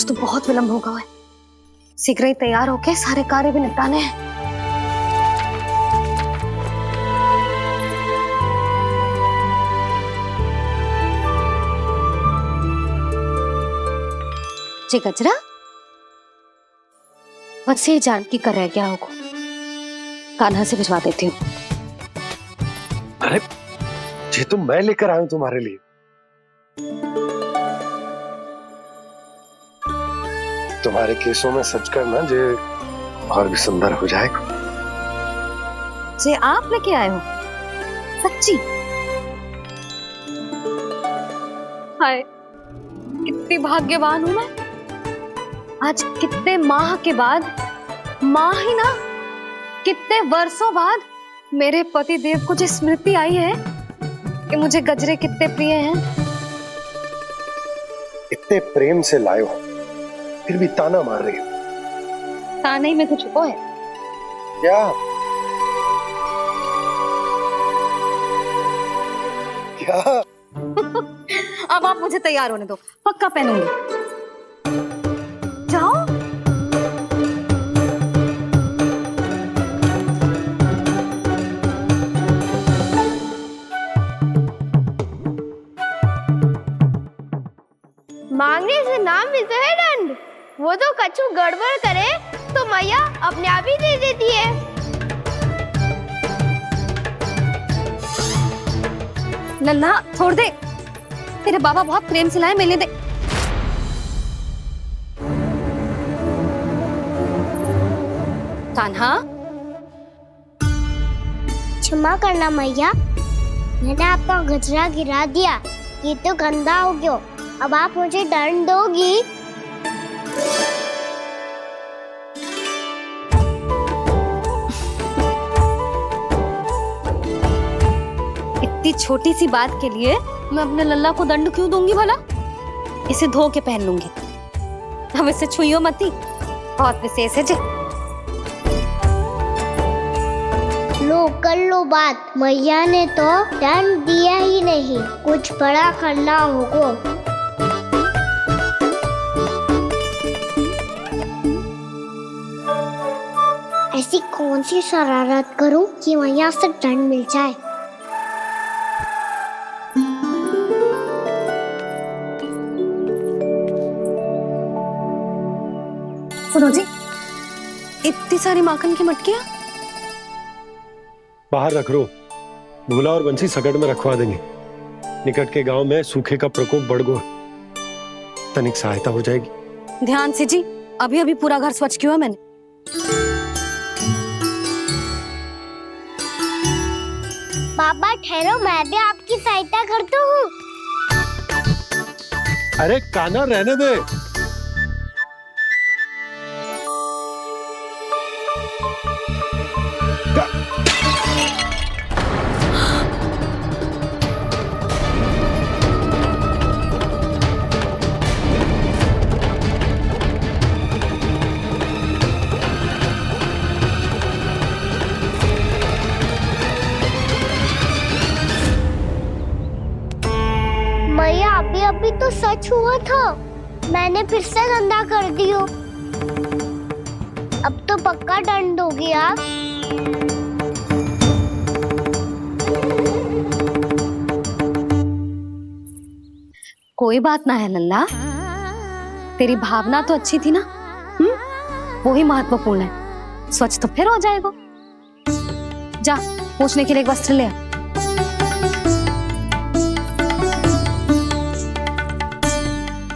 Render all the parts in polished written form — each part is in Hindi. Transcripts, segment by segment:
तो बहुत विलंब होगा है। शीघ्र ही तैयार होके सारे कार्य भी निपटाने हैं। जी गजरा, बस ये जान की कर रह गया होगा, कान्हा से भिजवा देती हूँ। अरे ये तो मैं लेकर आया हूं तुम्हारे लिए। तुम्हारे केसों में सच करना जे और भी सुंदर हो जाएगा। जे आप लेके आए हो? सच्ची? हाय, कितनी भाग्यवान हूं मैं। आज कितने माह के बाद, माह ही ना, कितने वर्षों बाद मेरे पति देव को जो स्मृति आई है कि मुझे गजरे कितने प्रिय हैं। इतने प्रेम से लाए हो, फिर भी ताना मार रही हो। ताने में कुछ छुपो है क्या? क्या? अब आप मुझे तैयार होने दो, पक्का पहनूंगी। जाओ। मांगने से नाम मिलता है दंड। वो तो कछु गड़बड़ करे तो मैया अपने आप ही दे देती है। नन्हा छोड़ दे, तेरे बाबा बहुत प्रेम से लाए, मिलने दे। कान्हा, क्षमा करना मैया, मैंने आपका गजरा गिरा दिया, ये तो गंदा हो गया। अब आप मुझे दंड दोगी? इतनी छोटी सी बात के लिए मैं अपने लल्ला को दंड क्यों दूंगी भला? इसे धो के पहन लूंगी। हम इसे छुइयो मती, बहुत विशेष है जी। लो कर लो बात, मैया ने तो दंड दिया ही नहीं, कुछ बड़ा करना होगा। ऐसी कौन सी शरारत करूं कि मैया से दंड मिल जाए? सुनो जी, इतनी सारी माखन की मटकियां बाहर रख रो, भूला और बंसी सकट में रखवा देंगे। निकट के गांव में सूखे का प्रकोप बढ़ गो, तनिक सहायता हो जाएगी। ध्यान से जी, अभी अभी पूरा घर स्वच्छ किया है मैंने। बाबा ठहरो, मैं भी आपकी सहायता करता हूँ। अरे कान्हा रहने दे। मैया अभी अभी तो सच हुआ था, मैंने फिर से गंदा कर दिया। अब तो पक्का दंड दोगी आप। कोई बात ना है लल्ला, तेरी भावना तो अच्छी थी ना, वो ही महत्वपूर्ण है। स्वच्छ तो फिर हो जाएगा। जा, पूछने के लिए एक वस्त्र ले आ।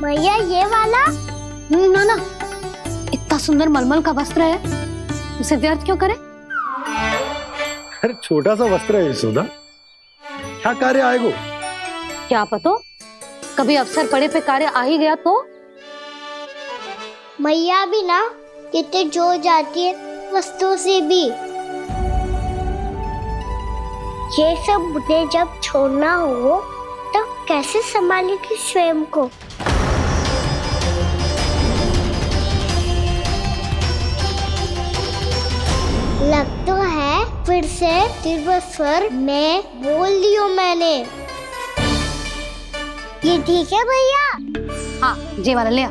भैया ये वाला? ना ना, इतना सुंदर मलमल का वस्त्र है, उसे व्यर्थ क्यों करे? अरे छोटा सा वस्त्र है यशोदा, क्या कार्य आएगा? क्या पता, कभी अवसर पड़े पे कार्य आ ही गया तो। मैया भी ना कितने जो जाती है वस्तुओं से भी। ये सब मुझे जब छोड़ना हो तो कैसे संभालेगी स्वयं को? लग तो है फिर से तीव्र स्वर में बोल दियो मैंने। ये ठीक है भैया? हाँ, ये वाला ले आ।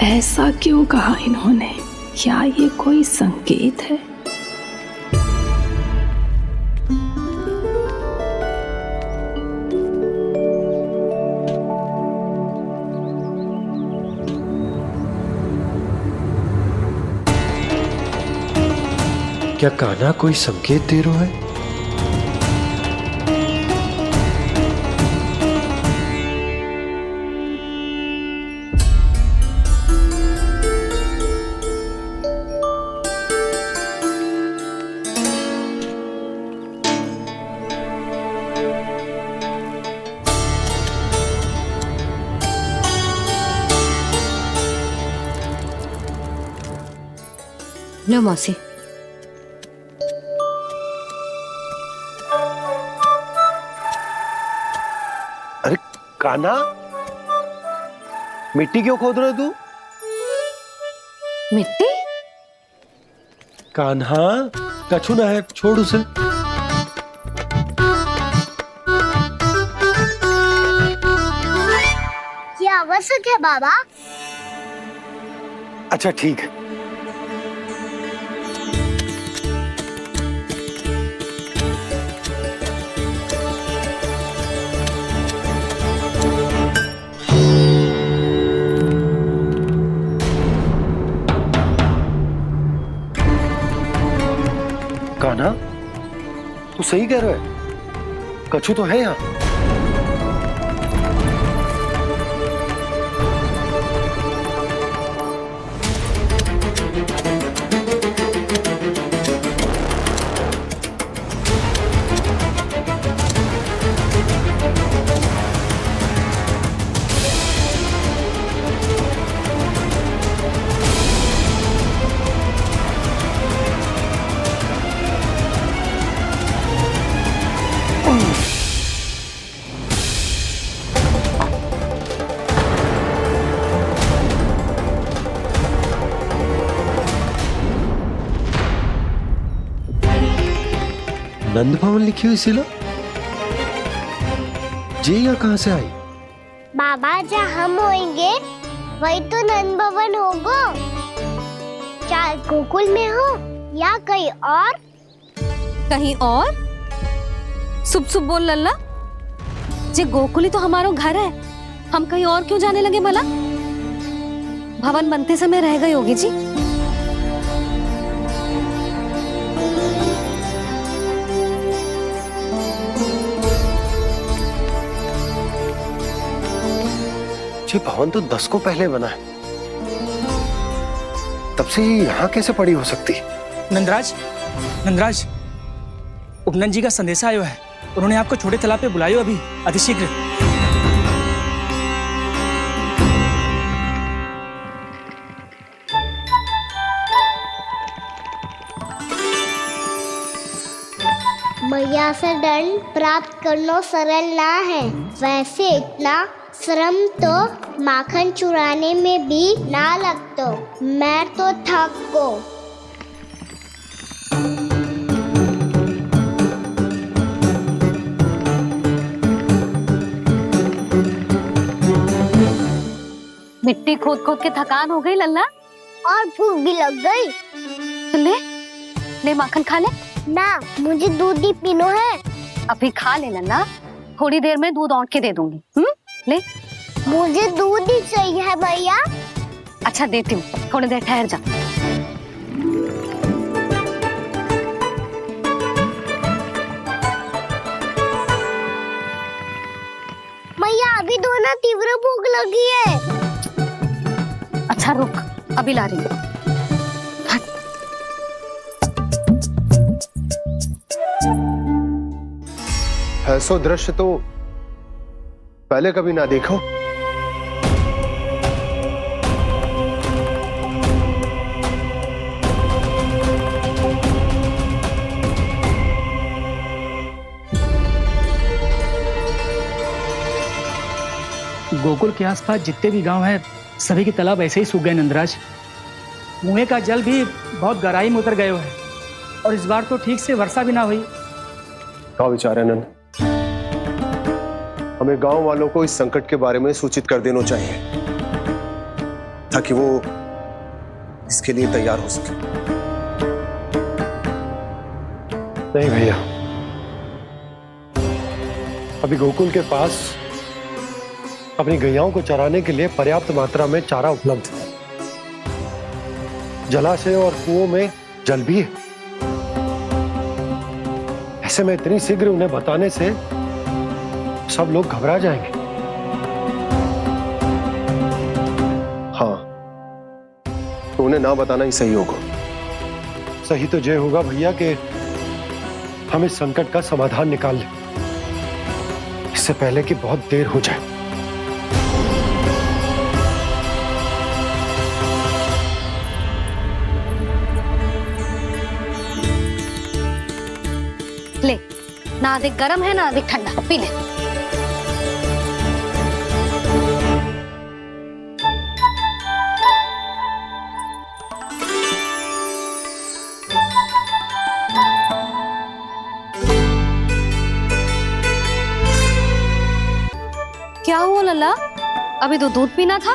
ऐसा क्यों कहा इन्होंने? क्या ये कोई संकेत है? क्या कान्हा कोई संकेत दे रहा है? लो मौसी। अरे कान्हा, मिट्टी क्यों खोद रहे तू? मिट्टी? कान्हा, कछु ना है, छोड़ उसे। ये आवश्यक है बाबा। अच्छा ठीक है। कान्हा, तू सही कह रहा है, कछु तो है यहाँ। नंद भवन लिखी हुई सिला जी यहाँ कहाँ से आई? बाबा जहाँ हम होंगे वही तो नंद भवन होगा। चाहे गोकुल में हो या कहीं और। कहीं और? सुब सुब बोल लल्ला। जे गोकुली तो हमारो घर है, हम कहीं और क्यों जाने लगे भला? भवन बनते समय रह गई होगी जी। ये भवन तो 10 को पहले बना है, तब से ये यहाँ कैसे पड़ी हो सकती? नंदराज, नंदराज, उपनंद जी का संदेशा आयो है। उन्होंने आपको छोटे तालाब पे बुलायो अभी अतिशीघ्र। मैया से दंड प्राप्त करना सरल ना है। वैसे इतना श्रम तो माखन चुराने में भी ना लगतो। मैं तो थक गो। मिट्टी खोद खोद के थकान हो गई लल्ला, और भूख भी लग गई। तो ले ले माखन खा ले। ना, मुझे दूध ही पीनो है। अभी खा ले लल्ला, थोड़ी देर में दूध औंट के दे दूंगी। ले। मुझे दूध ही चाहिए है भैया। अच्छा देती हूँ, थोड़ी देर ठहर जा। मैया अभी दोनों तीव्र भूख लगी है। अच्छा रुक, अभी ला रही हूँ। ऐसा दृश्य तो पहले कभी ना देखो। गोकुल के आसपास जितने भी गांव हैं, सभी के तालाब ऐसे ही सूख गए नंदराज। मुँह का जल भी बहुत गहराई में उतर गए है, और इस बार तो ठीक से वर्षा भी ना हुई। क्या विचार है नंद? हमें गांव वालों को इस संकट के बारे में सूचित कर देना चाहिए। ताकि वो इसके लिए तैयार हो सके। नहीं भैया, अभी गोकुल के पास अपनी गैयाओं को चराने के लिए पर्याप्त मात्रा में चारा उपलब्ध है। जलाशय और कुओं में जल भी है। ऐसे में इतनी शीघ्र उन्हें बताने से सब लोग घबरा जाएंगे। हाँ, तो उन्हें ना बताना ही सही होगा। सही तो ये होगा भैया कि हम इस संकट का समाधान निकाल लें, इससे पहले कि बहुत देर हो जाए। ले, ना अधिक गर्म है ना अधिक ठंडा, पी ले। क्या हुआ लल्ला? अभी तो दूध पीना था,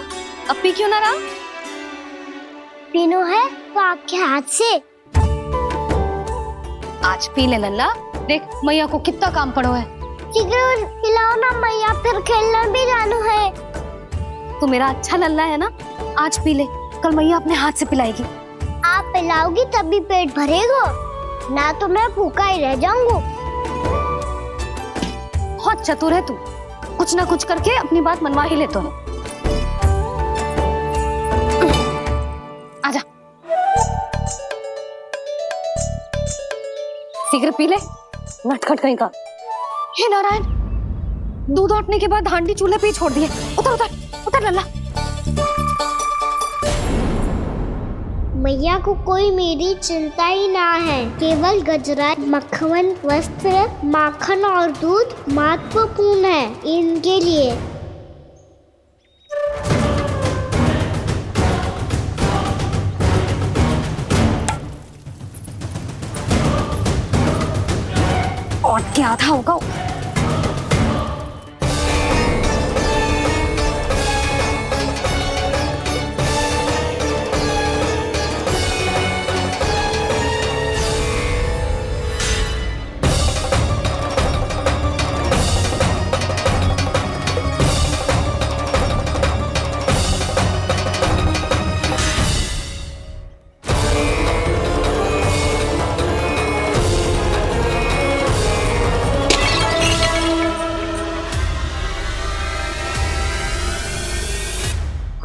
अब पी क्यों ना रहा? पीनो है तो आपके हाथ से। आज पी ले लल्ला, देख मैया को कितना काम पड़ो है। शीघ्र खिलाओ ना मैया, फिर खेलना भी जानो है। तू मेरा अच्छा लल्ला है ना, आज पी ले, कल मैया अपने हाथ से पिलाएगी। आप पिलाओगी तभी पेट भरेगा, ना तो मैं भूखा ही रह जाऊंगा। बहुत चतुर है तू, कुछ ना कुछ करके अपनी बात मनवा ही लेता है। आजा, शीघ्र पी ले, नटखट कहीं का। हे नारायण, दूध औटने के बाद हांडी चूल्हे पे ही छोड़ दिए। उतर उतर उतर लल्ला। मैया को कोई मेरी चिंता ही ना है, केवल गजरा, मक्खन, वस्त्र, माखन और दूध महत्वपूर्ण है इनके लिए। और क्या था होगा?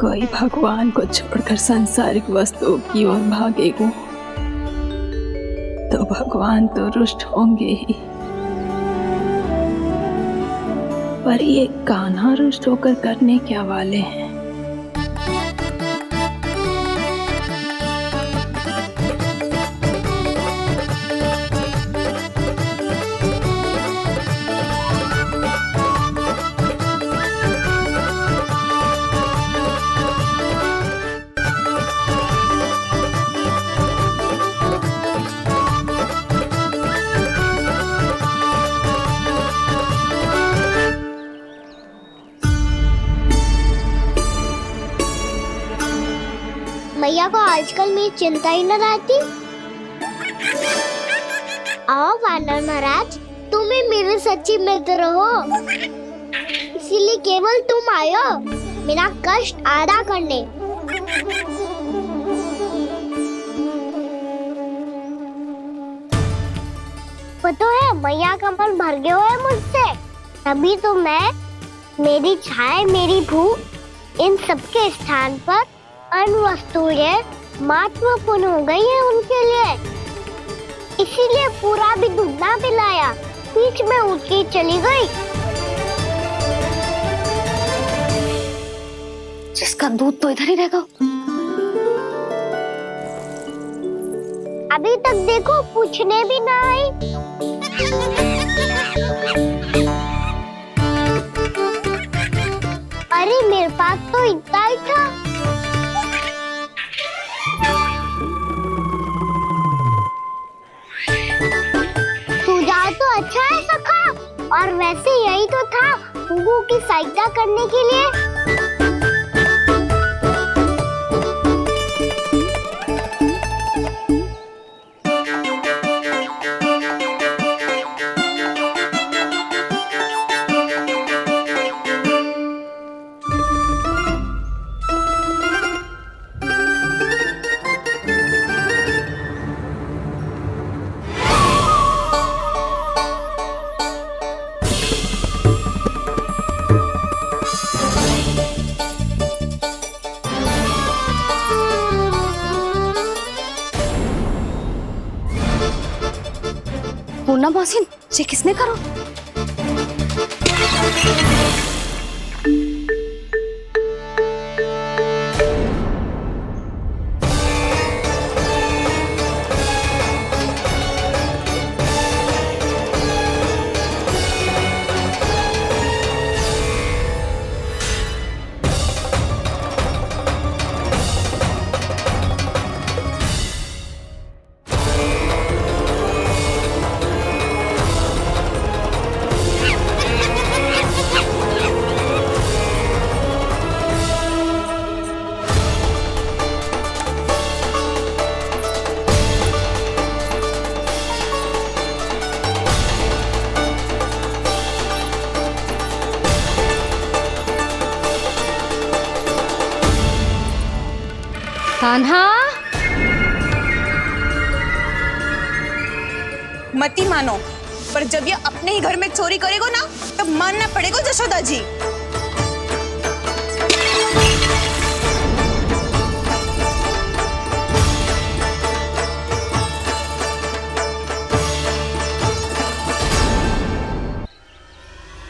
कोई भगवान को छोड़कर सांसारिक वस्तुओं की ओर भागेगा तो भगवान तो रुष्ट होंगे ही, पर ये कान्हा रुष्ट होकर करने क्या वाले हैं? मैया को आजकल मेरी चिंता ही न रहती। आओ वानर महाराज, तुम ही मेरे सच्ची मित्र हो, इसीलिए केवल तुम आयो मेरा कष्ट आधा करने। पता है मैया का मन भर गया है मुझसे, तभी तो मैं, मेरी छाया, मेरी भूख, इन सबके स्थान पर अन्य वस्तुएं महत्वपूर्ण हो गई है उनके लिए। इसीलिए पूरा भी दूध ना पिलाया, बीच में उठ के चली गई। जिसका दूध तो इधर ही रहेगा। अभी तक देखो पूछने भी ना आई। अरे मेरे पास तो इतना ही था। सुझाव तो अच्छा है सखा, और वैसे यही तो था गुगु की सहायता करने के लिए। मुन्ना मौसी ये किसने करो? कान्हा, मती मानो, पर जब ये अपने ही घर में चोरी करेगा ना तब मानना पड़ेगा जशोदा जी।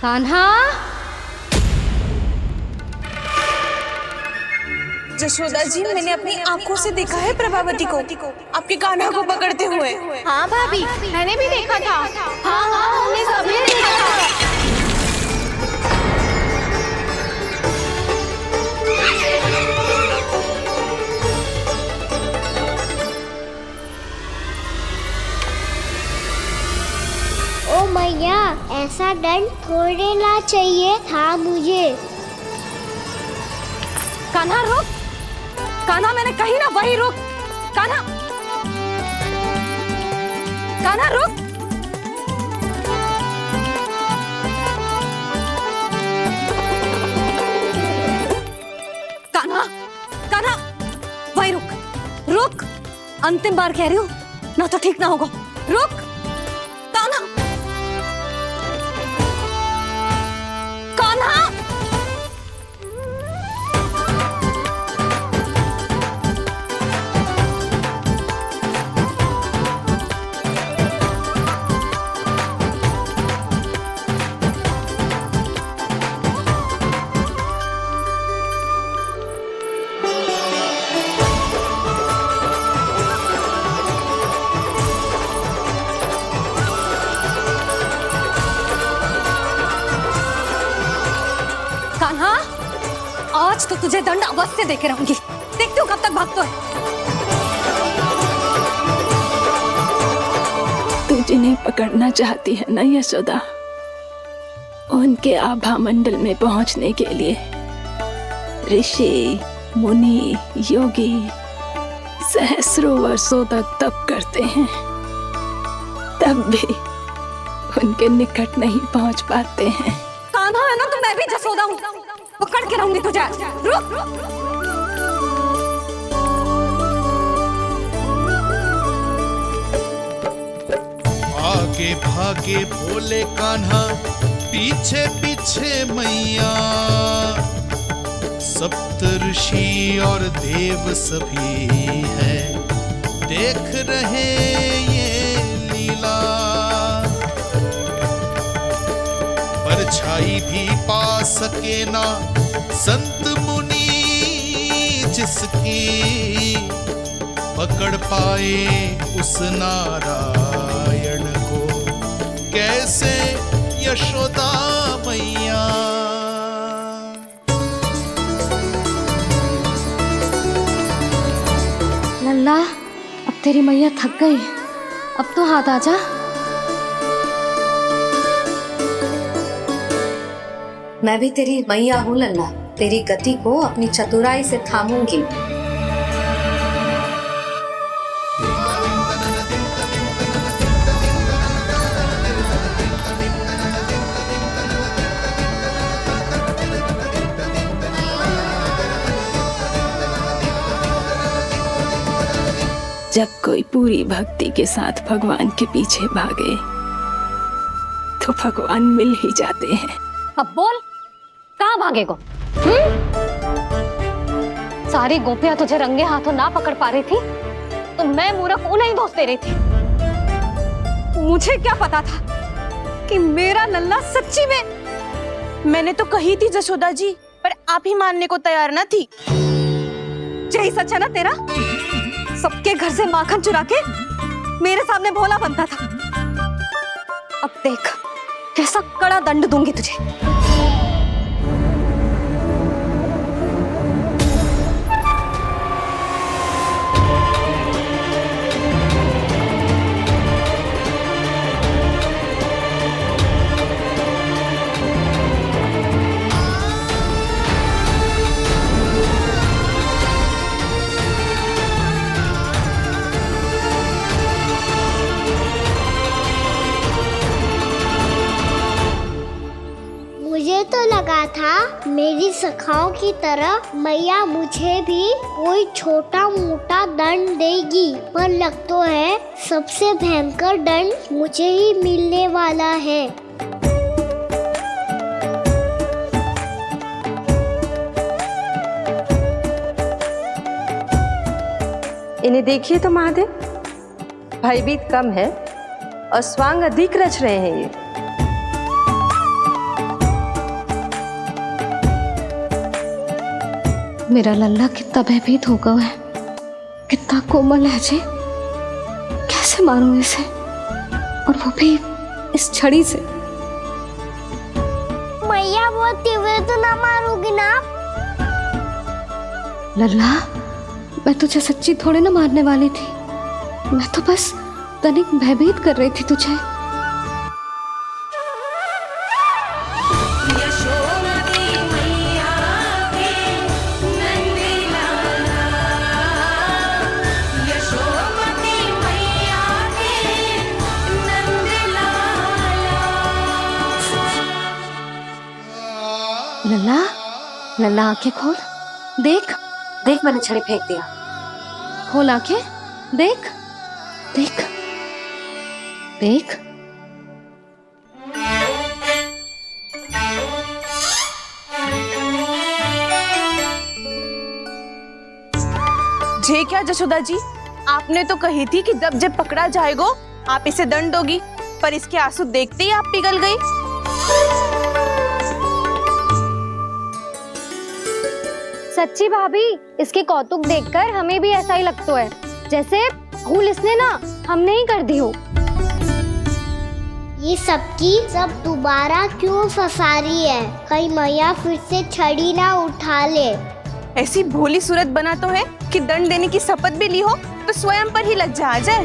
कान्हा, जशोदा जी, मैंने अपनी आंखों से देखा है प्रभावती को आपके कान्हा को पकड़ते हुए। हाँ भाभी, मैंने भी देखा था। हाँ हाँ, हमने सभी देखा था। ओ मैया, ऐसा दंड थोड़े ना चाहिए था मुझे। कान्हा रुक, कान्हा मैंने कही ना वही रुक। कान्हा, कान्हा रुक। कान्हा, कान्हा वही रुक, रुक। अंतिम बार कह रही हूँ ना तो ठीक ना होगा। रुक कान्हा, कान्हा। कान्हा, आज तो तुझे दंड अवश्य देके रहूंगी। देखती हूँ कब तक भागता है। तू जिन्हें पकड़ना चाहती है ना यशोदा, उनके आभा मंडल में पहुंचने के लिए ऋषि, मुनि, योगी सहस्रों वर्षों तक तप करते हैं, तब भी उनके निकट नहीं पहुंच पाते हैं। कान्हा है ना तो मैं भी जसोदा हूँ, पकड़ के रहूंगी तुझे। रुक। आगे भागे भोले कान्हा, पीछे पीछे मैया, सप्त ऋषि और देव सभी है देख रहे ये लीला। परछाई भी पा सके ना संत मुनि जिसकी, पकड़ पाए उस नारायण को कैसे यशोदा मैया। लल्ला, अब तेरी मैया थक गई, अब तो हाथ आजा। मैं भी तेरी मैया हूँ लल्ला, तेरी गति को अपनी चतुराई से थामूंगी। जब कोई पूरी भक्ति के साथ भगवान के पीछे भागे तो भगवान मिल ही जाते हैं। अब बोल, कहाँ भागेगो? सारी गोपियां तुझे रंगे हाथों ना पकड़ पा रही थी तो मैं मूर्ख उन्हें ही दोष दे रही थी। मुझे क्या पता था कि मेरा लल्ला सच्ची में। मैंने तो कही थी जशोदा जी, पर आप ही मानने को तैयार ना थी। यही सच है ना तेरा? सबके घर से माखन चुरा के मेरे सामने भोला बनता था। अब देख कैसा कड़ा दंड दूंगी तुझे। मुझे तो लगा था मेरी सखाओं की तरह मैया मुझे भी कोई छोटा मोटा दंड देगी, पर लग तो है सबसे भयंकर दंड मुझे ही मिलने वाला है। इन्हें देखिए तो महादेव, भयभीत कम है और स्वांग अधिक रच रहे हैं ये। मेरा लल्ला कितना भयभीत होगा है, कितना कोमल है जी। कैसे मारूं इसे, और वो भी इस छड़ी से। मैया बहुत तीव्र तो ना मारोगी ना? लल्ला, मैं तुझे सच्ची थोड़े ना मारने वाली थी। मैं तो बस तनिक भयभीत कर रही थी तुझे। लल्ला, लल्ला आंखें खोल, देख देख मैंने छड़ी फेंक दिया। खोल आंखें, देख देख देख। जे क्या जशोदा जी, आपने तो कही थी कि जब जब पकड़ा जाएगा आप इसे दंड दोगी, पर इसके आंसू देखते ही आप पिघल गई। सच्ची भाभी, इसके कौतुक देखकर हमें भी ऐसा ही लगता है, जैसे भूल इसने ना हमने ही कर दी हो। ये सबकी सब दोबारा क्यों फंसा रही है? कहीं मैया फिर से छड़ी ना उठा ले। ऐसी भोली सूरत बना तो है कि दंड देने की शपथ भी ली हो तो स्वयं पर ही लज्जा आ जाए।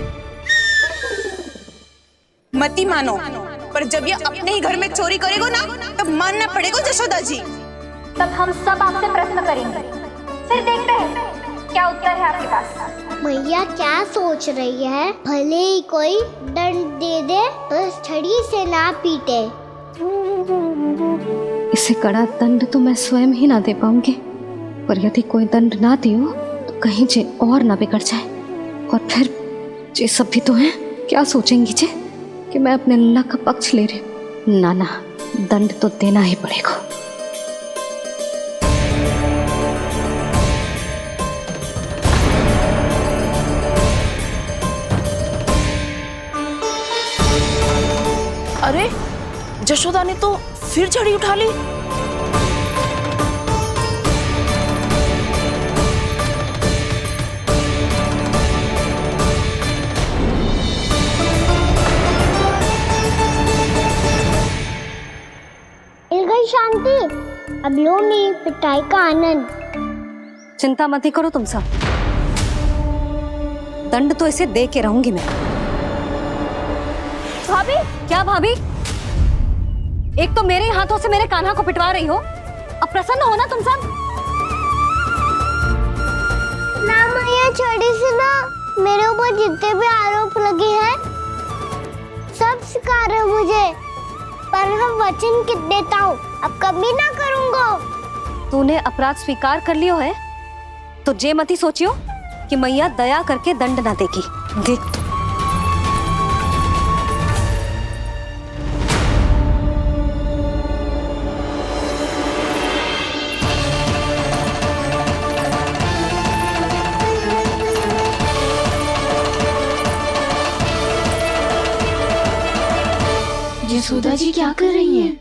मती मानो, पर जब ये अपने ही घर में चोरी करेगा ना, तब मानना पड़ेगा जशोदा जी। तब हम सब आपसे प्रश्न करेंगे, फिर देखते हैं क्या उत्तर है आपके पास। मैया क्या सोच रही है? भले ही कोई दंड दे दे तो छड़ी से ना पीटे। इसे कड़ा दंड तो मैं स्वयं ही ना दे पाऊंगी, पर यदि कोई दंड ना दियो तो कहीं जे और ना बिगड़ जाए, और फिर जे सब भी तो हैं, क्या सोचेंगी जे कि मैं अपने लल्ला का पक्ष ले रही हूँ। ना ना, दंड तो देना ही पड़ेगा। अरे जशोदा ने तो फिर छड़ी उठा ली। मिल गई शांति, अब लो नहीं पिटाई का आनंद। चिंता मत ही करो तुम सब, दंड तो इसे दे के रहूंगी मैं। भाभी, क्या भाभी? एक तो मेरे हाथों से मेरे कान्हा को पिटवा रही हो, अब प्रसन्न हो ना तुम सब? ना मैया, छड़ी से ना मेरे ऊपर जितने भी आरोप लगे हैं सब स्वीकार है मुझे, पर हम वचन कित देता हूँ, अब कभी ना करूँगा। तूने अपराध स्वीकार कर लियो है तो जे मती सोचियो कि मैया दया करके दंड ना देगी। देख यशोदा जी क्या कर रही हैं?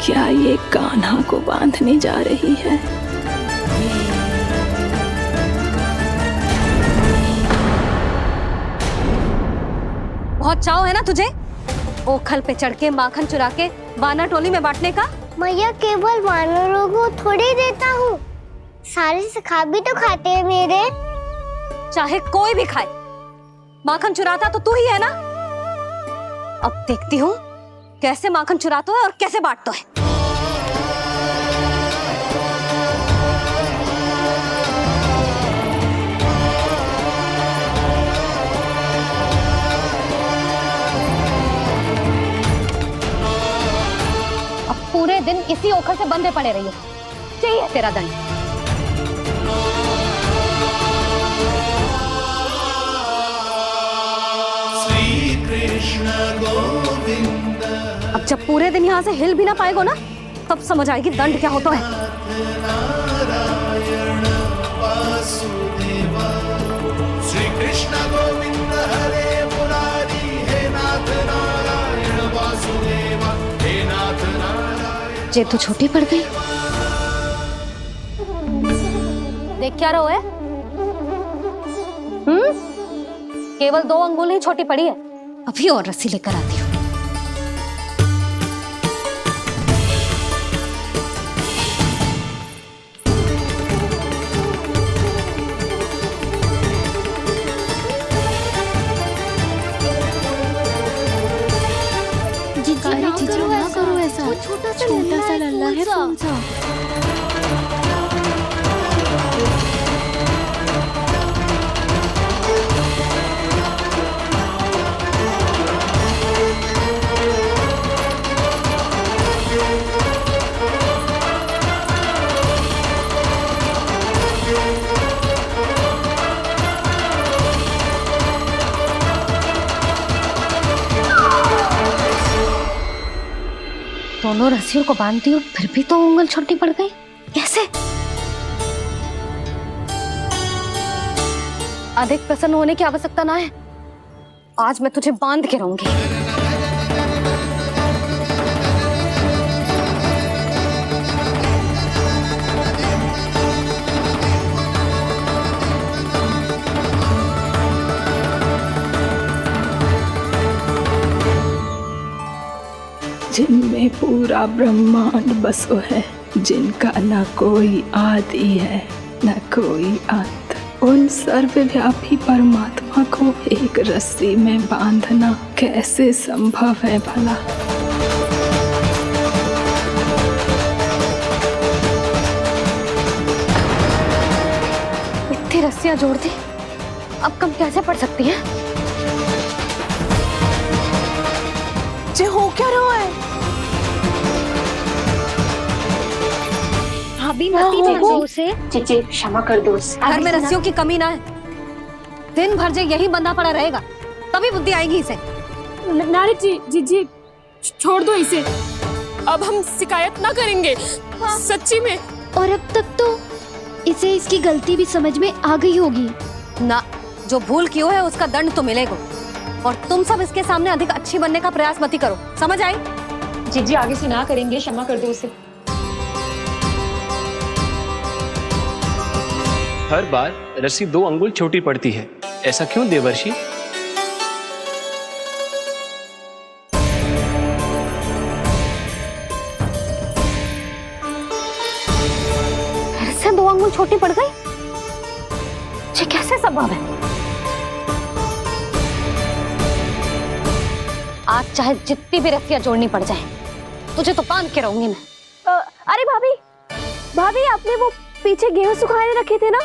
क्या ये कान्हा को बांधने जा रही है? बहुत चाव है ना तुझे ओखल पे चढ़ के माखन चुरा के वानर टोली में बांटने का? मैया केवल वानरों को थोड़ी देता हूँ, सारे सिखा भी तो खाते हैं मेरे। चाहे कोई भी खाए, माखन चुराता तो तू ही है ना। अब देखती हूँ कैसे माखन चुराता है और कैसे बांटता है। अब पूरे दिन इसी ओखल से बंधे पड़े रहिए, चाहिए तेरा दंड। श्री कृष्ण गोविंद अब जब पूरे दिन यहाँ से हिल भी ना पाएगो ना, तब समझ आएगी दंड क्या होता है। नारायण वासुदेव श्री कृष्ण गोविंद हरे मुरारी हे नाथ नारायण वासुदेव हे नाथ नारायण। जे तू छोटी पड़ गई, देख क्या रहो है? केवल 2 अंगुल ही छोटी पड़ी है, अभी और रस्सी लेकर आती हूँ। जीजी ना करो ऐसा, छोटा सा लल्ला है कौन सा? दोनों रस्सियों को बांधती हूँ, फिर भी तो उंगल छोटी पड़ गई, कैसे? अधिक प्रसन्न होने की आवश्यकता ना है, आज मैं तुझे बांध के रहूंगी। जिनमें पूरा ब्रह्मांड बसो है, जिनका न कोई आदि है न कोई अंत, उन सर्वव्यापी परमात्मा को एक रस्सी में बांधना कैसे संभव है भला? इतनी रस्सियां जोड़ दी, अब कम कैसे पड़ सकती है? जे हो क्या रहा है? भाभी मती देखो उसे, चीची क्षमा कर दो उसे। घर में रस्सियों की कमी ना है, दिन भर जो यही बंधा पड़ा रहेगा, तभी बुद्धि आएगी इसे। नारी जी छोड़ दो इसे, अब हम शिकायत ना करेंगे। सच्ची में। और अब तक तो इसे इसकी गलती भी समझ में आ गई होगी ना। जो भूल की है उसका दंड तो मिलेगा, और तुम सब इसके सामने अधिक अच्छी बनने का प्रयास मत करो, समझ आई? जीजी आगे से ना करेंगे, क्षमा कर दो उसे। हर बार रस्सी 2 अंगुल छोटी पड़ती है, ऐसा क्यों देवर्षि? फिर से 2 अंगुल छोटी पड़ गई, ये कैसे संभव है? आज चाहे जितनी भी रस्सियां जोड़नी पड़ जाए, तुझे तो बांध के रहूंगी मैं। अरे भाभी आपने वो पीछे गेहूं सुखाने रखे थे ना,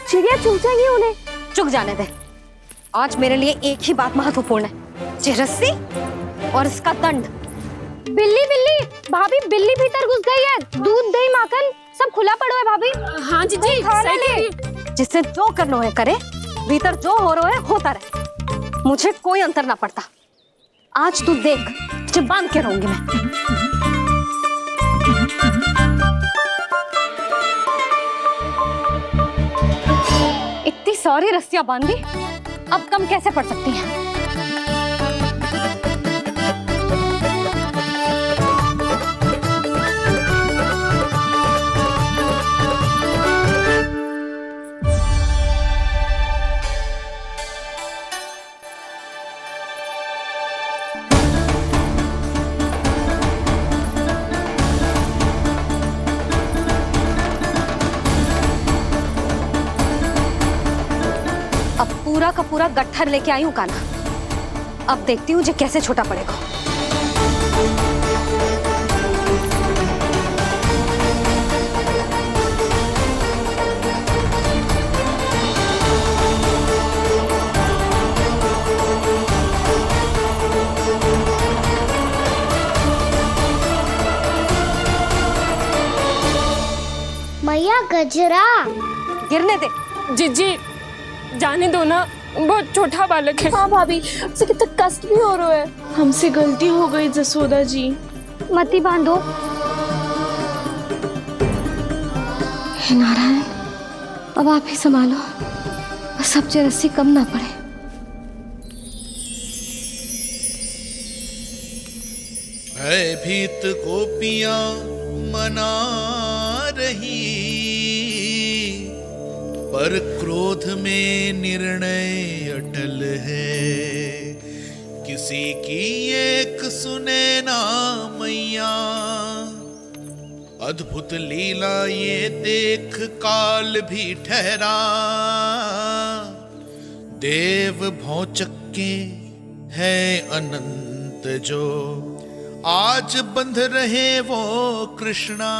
चिड़िया चुग जाएंगी उन्हें। चुग जाने दे, आज मेरे लिए एक ही बात महत्वपूर्ण है, ये रस्सी और इसका दंड। बिल्ली भाभी, बिल्ली भीतर घुस गई है, दूध दही माखन सब खुला पड़ा है भाभी। हाँ जीजी सही कह रही है। जिससे जो करना है करे, भीतर जो हो रहा है होता रहे, मुझे कोई अंतर ना पड़ता। आज तू देख, तुझे बांध के रहूंगी मैं। इतनी सारी रस्सियां बांधी, अब कम कैसे पड़ सकती हैं? पूरा का पूरा गट्ठर लेके आई हूँ कान्हा। अब देखती हूँ जे कैसे छोटा पड़ेगा। मैया गजरा गिरने दे। जीजी जाने दो ना, बहुत छोटा बालक है। हाँ भाभी, उसे कितना कष्ट भी हो रहा है। हमसे गलती हो गई जसोदा जी। मती बांधो। हे नारायण, अब आप ही संभालो, बस अब रस्सी कम ना पड़े। भयभीत गोपियां मना रही, पर क्रोध में निर्णय अटल है। किसी की एक सुने ना मैया, अद्भुत लीला ये देख काल भी ठहरा। देव भौचक्के है अनंत जो, आज बंध रहे वो कृष्णा।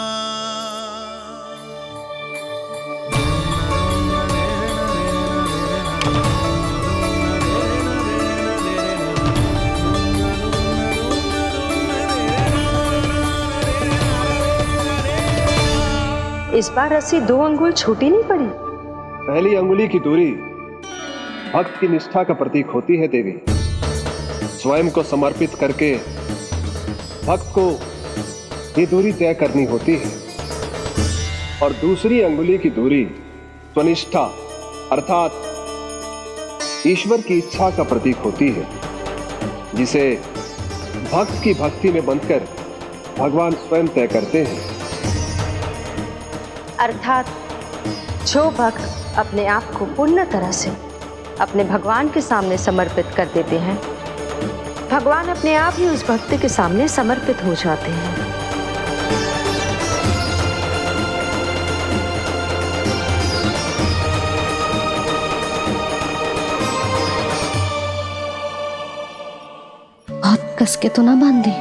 इस बार रस्सी 2 अंगुल छोटी नहीं पड़ी। पहली अंगुली की दूरी भक्त की निष्ठा का प्रतीक होती है देवी। स्वयं को समर्पित करके भक्त को ये दूरी तय करनी होती है। और दूसरी अंगुली की दूरी स्वनिष्ठा अर्थात ईश्वर की इच्छा का प्रतीक होती है, जिसे भक्त की भक्ति में बंधकर भगवान स्वयं तय करते हैं। अर्थात जो भक्त अपने आप को पूर्ण तरह से अपने भगवान के सामने समर्पित कर देते हैं, भगवान अपने आप ही उस भक्त के सामने समर्पित हो जाते हैं। बहुत कस के तो ना बांधी।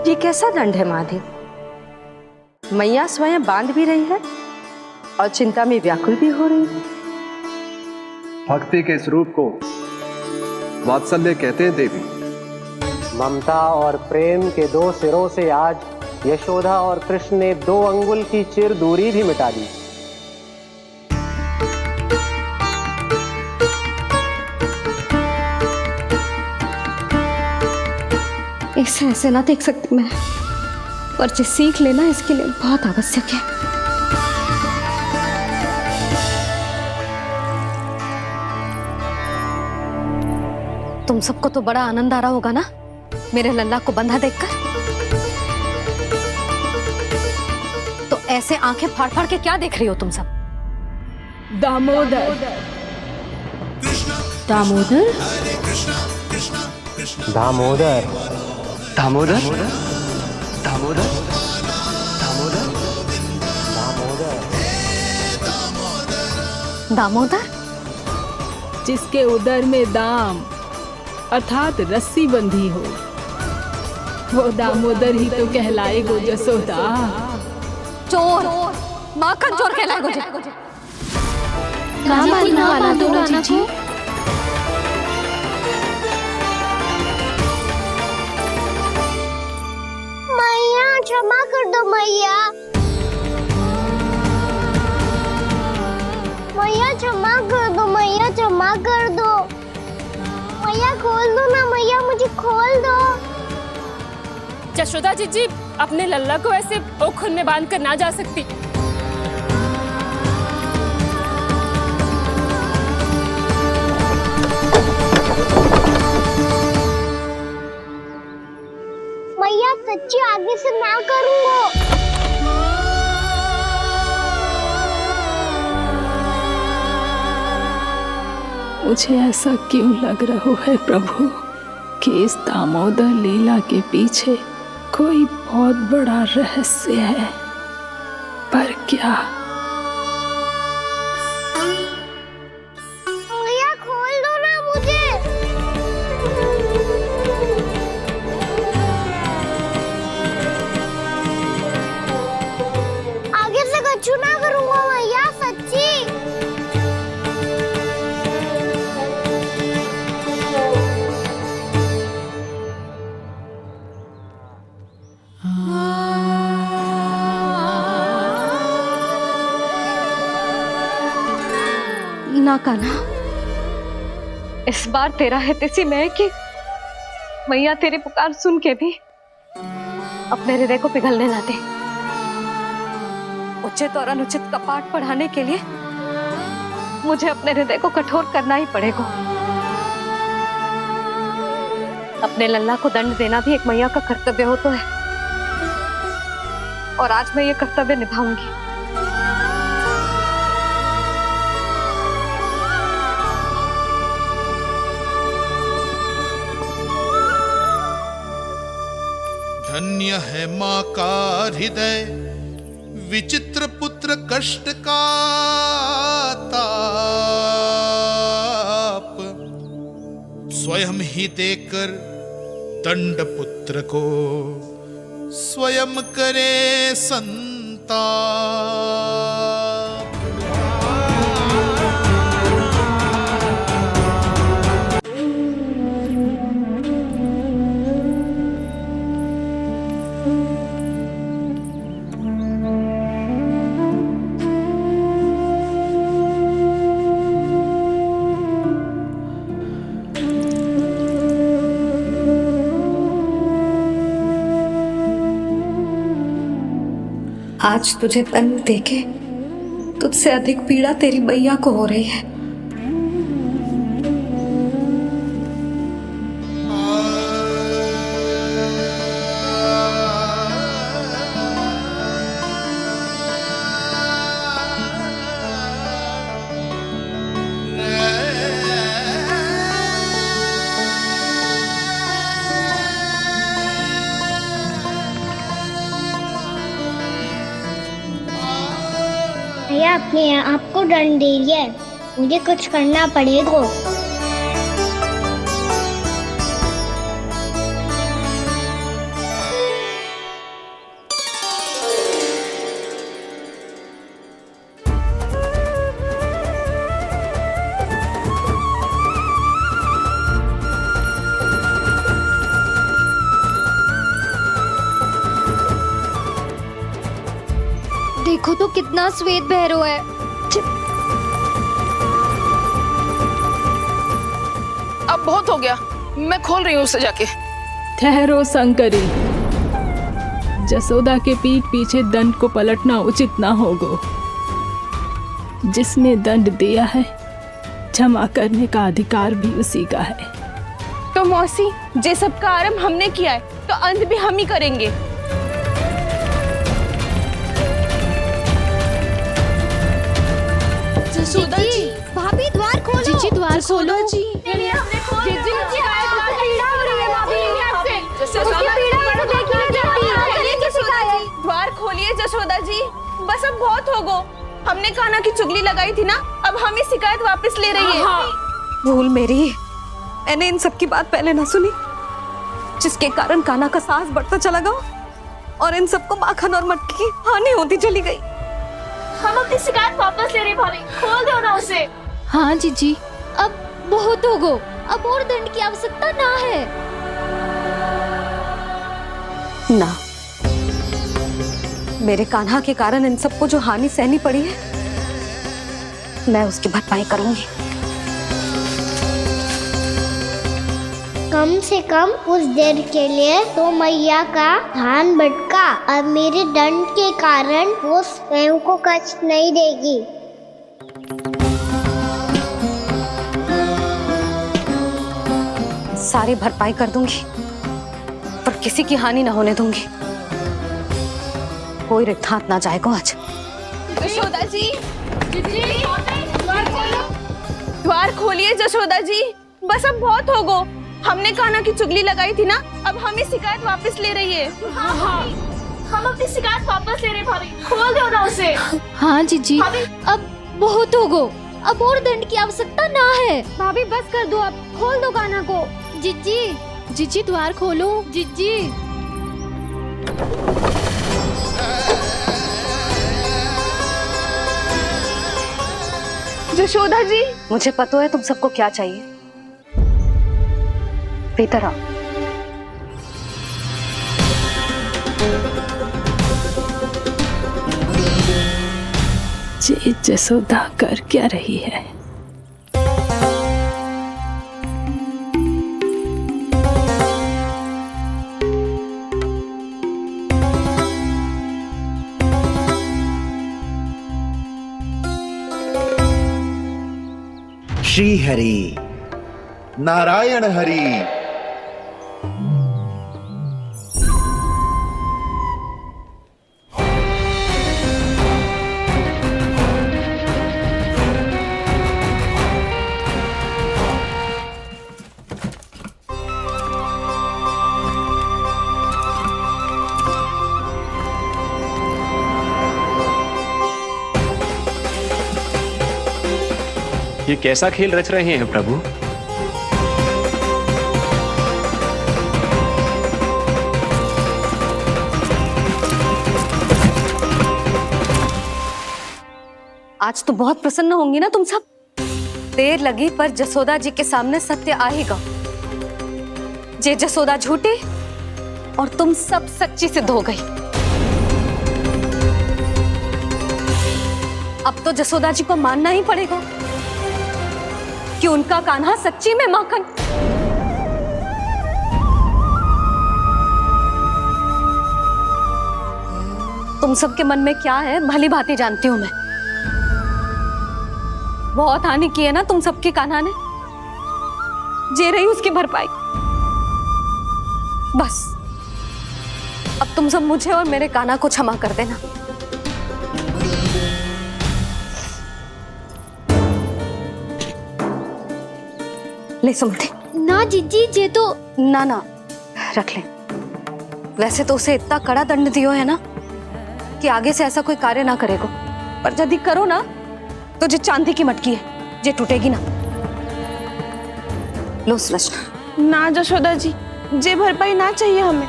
ये कैसा दंड है महादेव? मैया स्वयं बांध भी रही है और चिंता में व्याकुल भी हो रही है। भक्ति के स्वरूप को वात्सल्य कहते हैं देवी। ममता और प्रेम के 2 सिरों से आज यशोदा और कृष्ण ने 2 अंगुल की चिर दूरी भी मिटा दी। इसे ऐसे ना देख सकती मैं, पर जो सीख लेना इसके लिए बहुत आवश्यक है। तुम सबको तो बड़ा आनंद आ रहा होगा ना मेरे लल्ला को बंधा देखकर। तो ऐसे आंखें फाड़ फाड़ के क्या देख रही हो तुम सब? दामोदर दामोदर दामोदर दामोदर दामोदर दामोदर, जिसके उदर में दाम अर्थात रस्सी बंधी हो, वो दामोदर ही तो कहलाएगो जसोदा। चोर, माखन चोर कहलाएगो जी। कहाँ बांधना वाला तो राना जी? मैया क्षमा कर दो मैया। मैया क्षमा कर दो, मैया क्षमा कर दो। मैया खोल दो ना मैया, मुझे खोल दो। यशोदा जी अपने लल्ला को ऐसे ओखुन में बांध कर ना जा सकती। मैया सच्ची आगे से ना करूंगा। मुझे ऐसा क्यों लग रहा है प्रभु कि इस दामोदर लीला के पीछे कोई बहुत बड़ा रहस्य है, पर क्या? मैया खोल दो ना मुझे। आगे से कछु ना करूंगा मैया, सच्ची। ना कान्हा, इस बार तेरा हितैषी मैं कि मैया तेरी पुकार सुन के भी अपने हृदय को पिघलने ना दे। उचित और अनुचित कपाट पढ़ाने के लिए मुझे अपने हृदय को कठोर करना ही पड़ेगा। अपने लल्ला को दंड देना भी एक मैया का कर्तव्य हो तो है, और आज मैं ये कर्तव्य निभाऊंगी। धन्य है माँ का हृदय, विचित्र पुत्र कष्ट का ताप, स्वयं ही देकर दंड पुत्र को स्वयं करे संताप। आज तुझे दंड देके तुझसे अधिक पीड़ा तेरी मैया को हो रही है। भैया अपने आपको दंड दे दिया है, मुझे कुछ करना पड़ेगा। देखो तो कितना श्वेत भैरव है। अब बहुत हो गया, मैं खोल रही हूँ उसे जाके। ठहरो शंकरी, जसोदा के पीठ पीछे दंड को पलटना उचित ना होगा। जिसने दंड दिया है, क्षमा करने का अधिकार भी उसी का है। तो मौसी, जे सब का आरंभ हमने किया है तो अंत भी हम ही करेंगे। जसोदा जी, भाभी द्वार खोलो। जीजी द्वार खोलो। जी द्वार खोलिए जसोदा जी, बस अब बहुत हो गो। हमने कान्हा की चुगली लगाई थी ना, अब हम ही शिकायत वापस ले रही है। भूल मेरी, मैंने इन सब की बात पहले ना सुनी, जिसके कारण कान्हा का साहस बढ़ता चला गया और इन सबको माखन और मटकी की हानि होती चली गई। हम अपनी शिकायत वापस ले रहे भाभी, खोल दो ना उसे। हाँ जीजी, अब बहुत हो गो, अब और दंड की आवश्यकता ना है। ना, मेरे कान्हा के कारण इन सबको जो हानि सहनी पड़ी है, मैं उसकी भरपाई करूंगी। कम से कम कुछ देर के लिए तो मैया का ध्यान भटका और मेरे दंड के कारण वो स्वयं को कष्ट नहीं देगी। सारी भरपाई कर दूंगी, पर किसी की हानि ना होने दूंगी। कोई रिक्त हाथ ना जाएगा आज। जशोदा जी, द्वार खोलिए जशोदा जी, बस अब बहुत हो गो। हमने कान्हा की चुगली लगाई थी ना, अब हम ही शिकायत वापस ले रही है। हाँ हाँ हम अपनी शिकायत वापस ले रहे हैं भाभी, खोल दो ना उसे। हाँ जीजी, अब बहुत हो गो, अब और दंड की आवश्यकता ना है। भाभी बस कर दो, अब खोल दो कान्हा को। जीजी जीजी द्वार खोलो जीजी। यशोदा जी, मुझे पता है तुम सबको क्या चाहिए। भीतर आओ। जी जसोदा कर क्या रही है? श्री हरि नारायण हरि। ये कैसा खेल रच रहे हैं प्रभु? आज तो बहुत प्रसन्न होंगी ना तुम सब। देर लगी पर जसोदा जी के सामने सत्य आएगा। जे जसोदा झूठी और तुम सब सच्ची सिद्ध हो गई। अब तो जसोदा जी को मानना ही पड़ेगा कि उनका कान्हा सच्ची में माखन। तुम सबके मन में क्या है भली भांति जानती हूं मैं। बहुत हानि की है ना तुम सबके कान्हा ने, जे रही उसकी भरपाई। बस अब तुम सब मुझे और मेरे कान्हा को क्षमा कर देना। ले सुमति। ना जीजी, जे तो ना ना रख ले। वैसे तो उसे इतना कड़ा दंड दियो है ना कि आगे से ऐसा कोई कार्य ना करेगा, पर यदि करो ना तो जे चांदी की मटकी है जे टूटेगी ना। लो सुलक्षणा। ना जशोदा जी, जे भरपाई ना चाहिए हमें।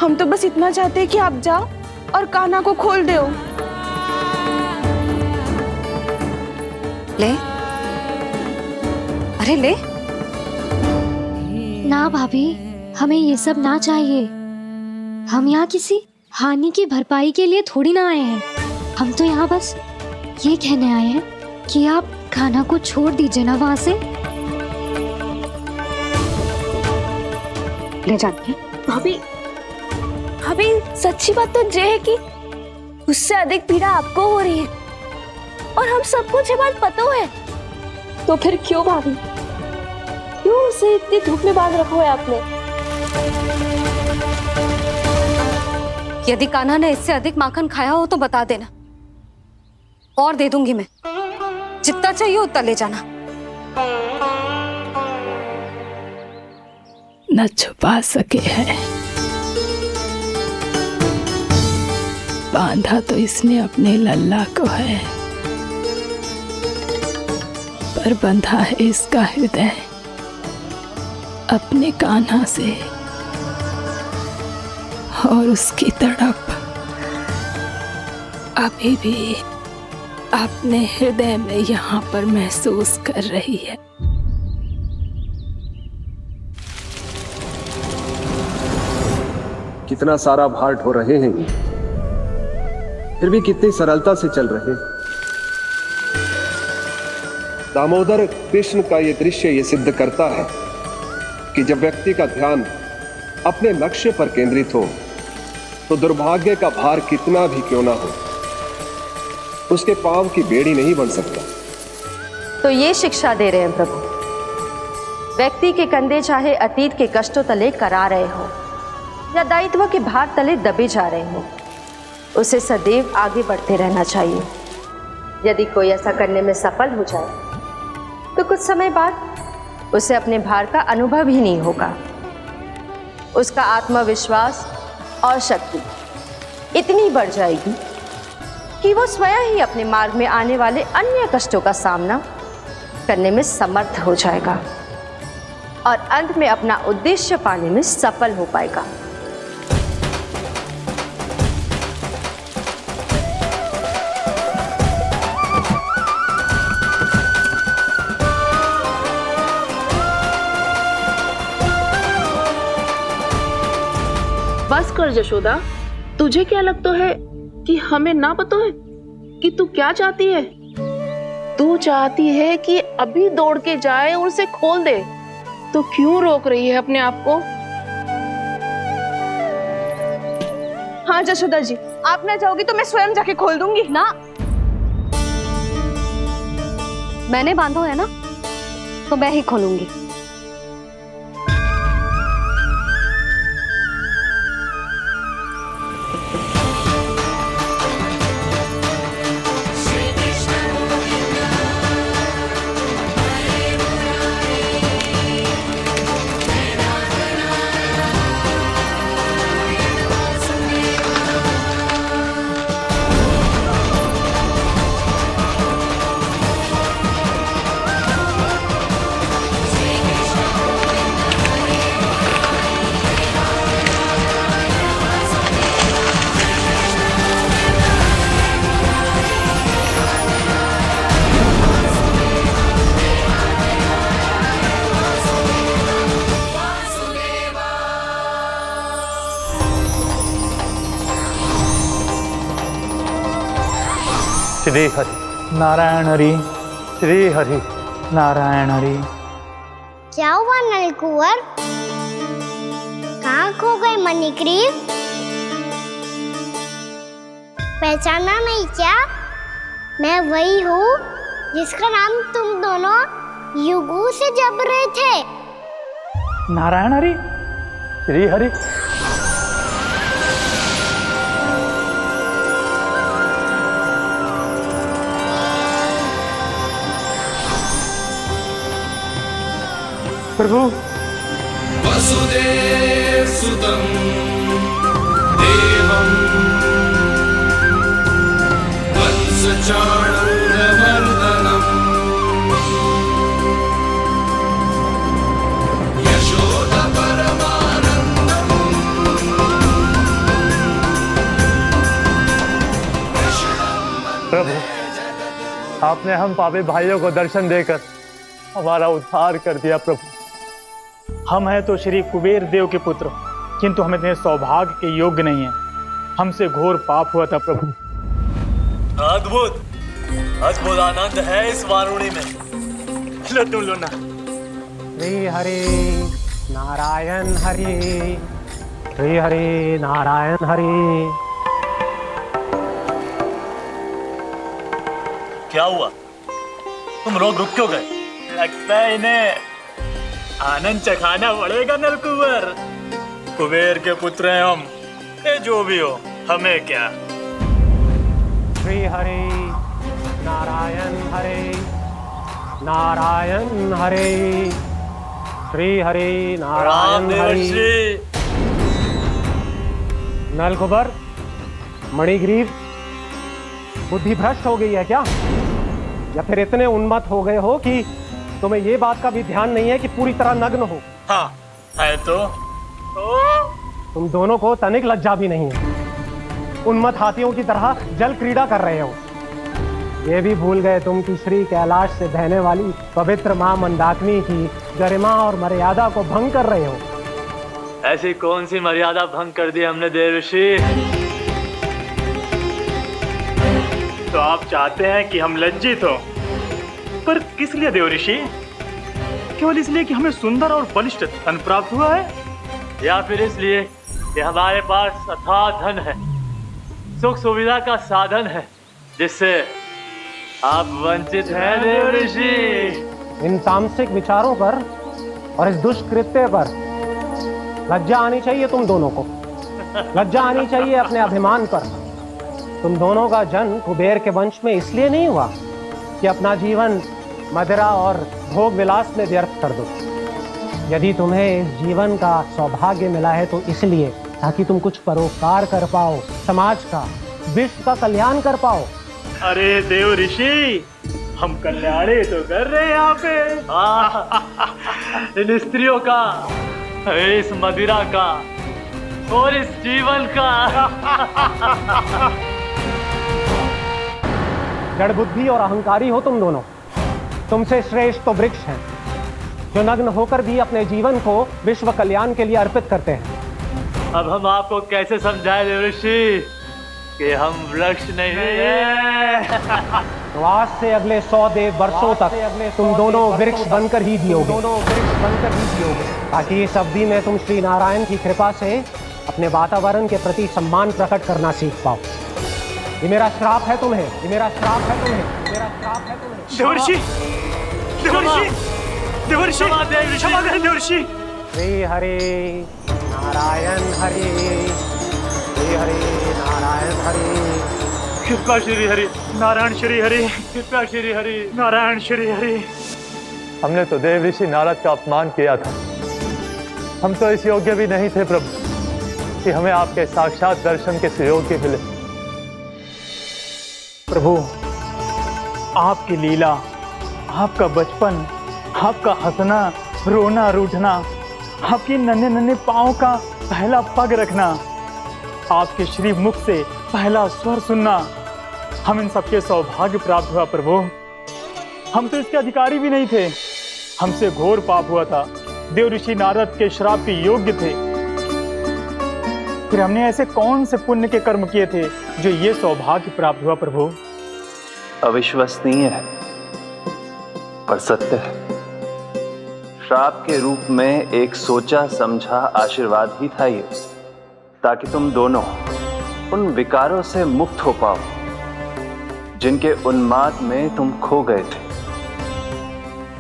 हम तो बस इतना चाहते हैं कि आप जाओ और कान्हा को खोल दो। ले, अरे ले। ना भाभी, हमें ये सब ना चाहिए। हम यहाँ किसी हानि की भरपाई के लिए थोड़ी ना आए हैं। हम तो यहाँ बस ये कहने आए हैं कि आप कान्हा को छोड़ दीजिए ना वहां से। ले जाते भाभी, भाभी सच्ची बात तो ये है कि उससे अधिक पीड़ा आपको हो रही है और हम सबको ये बात पता है। तो फिर क्यों भाभी, क्यों उसे इतनी धूप में बांध रखा है आपने? यदि कान्हा ने इससे अधिक माखन खाया हो तो बता देना, और दे दूंगी मैं। जितना चाहिए उतना ले जाना। न छुपा सके है, बांधा तो इसने अपने लल्ला को है, पर बंधा है इसका हृदय अपने कान्हा से। और उसकी तड़प अभी भी अपने हृदय में यहाँ पर महसूस कर रही है। कितना सारा भार ढो रहे हैं, फिर भी कितनी सरलता से चल रहे हैं। दामोदर कृष्ण का यह दृश्य ये सिद्ध करता है कि जब व्यक्ति का ध्यान अपने लक्ष्य पर केंद्रित हो तो दुर्भाग्य का भार कितना भी क्यों ना हो, उसके पांव की बेड़ी नहीं बन सकता। तो ये शिक्षा दे रहे हैं प्रभु। व्यक्ति के कंधे चाहे अतीत के कष्टों तले करा रहे हो या दायित्व के भार तले दबे जा रहे हो, उसे सदैव आगे बढ़ते रहना चाहिए। यदि कोई ऐसा करने में सफल हो जाए तो कुछ समय बाद उसे अपने भार का अनुभव ही नहीं होगा। उसका आत्मविश्वास और शक्ति इतनी बढ़ जाएगी कि वो स्वयं ही अपने मार्ग में आने वाले अन्य कष्टों का सामना करने में समर्थ हो जाएगा और अंत में अपना उद्देश्य पाने में सफल हो पाएगा। बस कर जशोदा, तुझे क्या लगता है कि हमें ना पता है कि तू क्या चाहती है? तू चाहती है कि अभी दौड़ के जाए और उसे खोल दे, तो क्यों रोक रही है अपने आप को? हाँ जशोदा जी, आप ना चाहोगी तो मैं स्वयं जाके खोल दूंगी। ना, मैंने बांधो है ना, तो मैं ही खोलूंगी। श्री हरि नारायण हरि, श्री हरि नारायण हरि। क्या हुआ नलकुंवर? कहाँ खो गए मणिग्रीव? पहचाना नहीं क्या? मैं वही हूँ जिसका नाम तुम दोनों युगों से जप रहे थे। नारायण हरि, श्री हरि। प्रभु, वसुदेव सुतं देवं वत्सचाणूरमर्दनम् यशोदा परमानन्दम् प्रभु, आपने हम पापी भाइयों को दर्शन देकर हमारा उद्धार कर दिया। प्रभु, हम हैं तो श्री कुबेर देव के पुत्र, किंतु हम इतने सौभाग्य के योग्य नहीं हैं। हमसे घोर पाप हुआ था प्रभु। अद्भुत अद्भुत आनंद है इस वारुणी में। लो तुम लो ना। श्री हरि नारायण हरि, श्री हरि नारायण हरि। क्या हुआ? तुम लोग रुक क्यों गए? लगता है इन्हें आनंद चखाना पड़ेगा नलकुंवर। कुबेर के पुत्र हैं हम, ये जो भी हो हमें क्या। श्री हरि नारायण हरि, नारायण हरि, श्री हरि नारायण हरि। नलकुंवर, मणिग्रीव, बुद्धि भ्रष्ट हो गई है क्या? या फिर इतने उन्मत्त हो गए हो कि तुम्हें ये बात का भी ध्यान नहीं है कि पूरी तरह नग्न हो? हाँ है तो तुम दोनों को तनिक लज्जा भी नहीं है। उन्मत्त हाथियों की तरह जल क्रीड़ा कर रहे हो। ये भी भूल गए तुम कि श्री कैलाश से बहने वाली पवित्र मां मंदाकिनी की गरिमा और मर्यादा को भंग कर रहे हो। ऐसी कौन सी मर्यादा भंग कर दी हमने देवर्षि? तो आप चाहते हैं कि हम लज्जित हो, पर किस लिए देवर्षि? केवल इसलिए कि हमें सुंदर और बलिष्ठ धन प्राप्त हुआ है, या फिर इसलिए कि हमारे पास अथाह धन है, सुख सुविधा का साधन है, जिससे आप वंचित हैं देवर्षि? इन तामसिक विचारों पर और इस दुष्कृत्य पर लज्जा आनी चाहिए तुम दोनों को। लज्जा आनी चाहिए अपने अभिमान पर। तुम दोनों का जन्म कुबेर के वंश में इसलिए नहीं हुआ कि अपना जीवन मदिरा और भोग विलास में व्यर्थ कर दो। यदि तुम्हें इस जीवन का सौभाग्य मिला है तो इसलिए ताकि तुम कुछ परोपकार कर पाओ, समाज का, विश्व का कल्याण कर पाओ। अरे देव ऋषि, हम कल्याणी तो कर रहे हैं यहाँ पे। इन स्त्रियों का, इस मदिरा का और इस जीवन का। जड़ बुद्धि और अहंकारी हो तुम दोनों। तुमसे श्रेष्ठ तो वृक्ष हैं, जो नग्न होकर भी अपने जीवन को विश्व कल्याण के लिए अर्पित करते हैं। अब हम आपको कैसे समझाएं देव ऋषि कि हम वृक्ष नहीं हैं। तो आज से अगले 100 वर्षों तक तुम दोनों वृक्ष बनकर ही जियोगे, ताकि इस अवधि में तुम श्री नारायण की कृपा से अपने वातावरण के प्रति सम्मान प्रकट करना सीख पाओ। ये मेरा श्राप है तुम्हें, ये मेरा श्राप है तुम्हें, मेरा श्राप है तुम्हें। देवर्षि, देवर्षि, देवर्षि, क्षमा करें देवर्षि। श्री हरि नारायण हरि, श्री हरि नारायण हरि। कृपा श्री हरि नारायण श्री हरि, कृपा श्री हरि नारायण श्री हरि। हमने तो देव ऋषि नारद का अपमान किया था। हम तो इस योग्य भी नहीं थे प्रभु कि हमें आपके साक्षात दर्शन के सुयोग्य मिले। प्रभु, आपकी लीला, आपका बचपन, आपका हंसना, रोना, रूठना, आपकी नन्हे नन्हे पाँव का पहला पग रखना, आपके श्री मुख से पहला स्वर सुनना, हम इन सबके सौभाग्य प्राप्त हुआ प्रभु। हम तो इसके अधिकारी भी नहीं थे। हमसे घोर पाप हुआ था, देव ऋषि नारद के श्राप के योग्य थे। फिर हमने ऐसे कौन से पुण्य के कर्म किए थे जो ये सौभाग्य प्राप्त हुआ प्रभु? अविश्वसनीय है पर सत्य है। श्राप के रूप में एक सोचा समझा आशीर्वाद ही था ये, ताकि तुम दोनों उन विकारों से मुक्त हो पाओ जिनके उन्माद में तुम खो गए थे।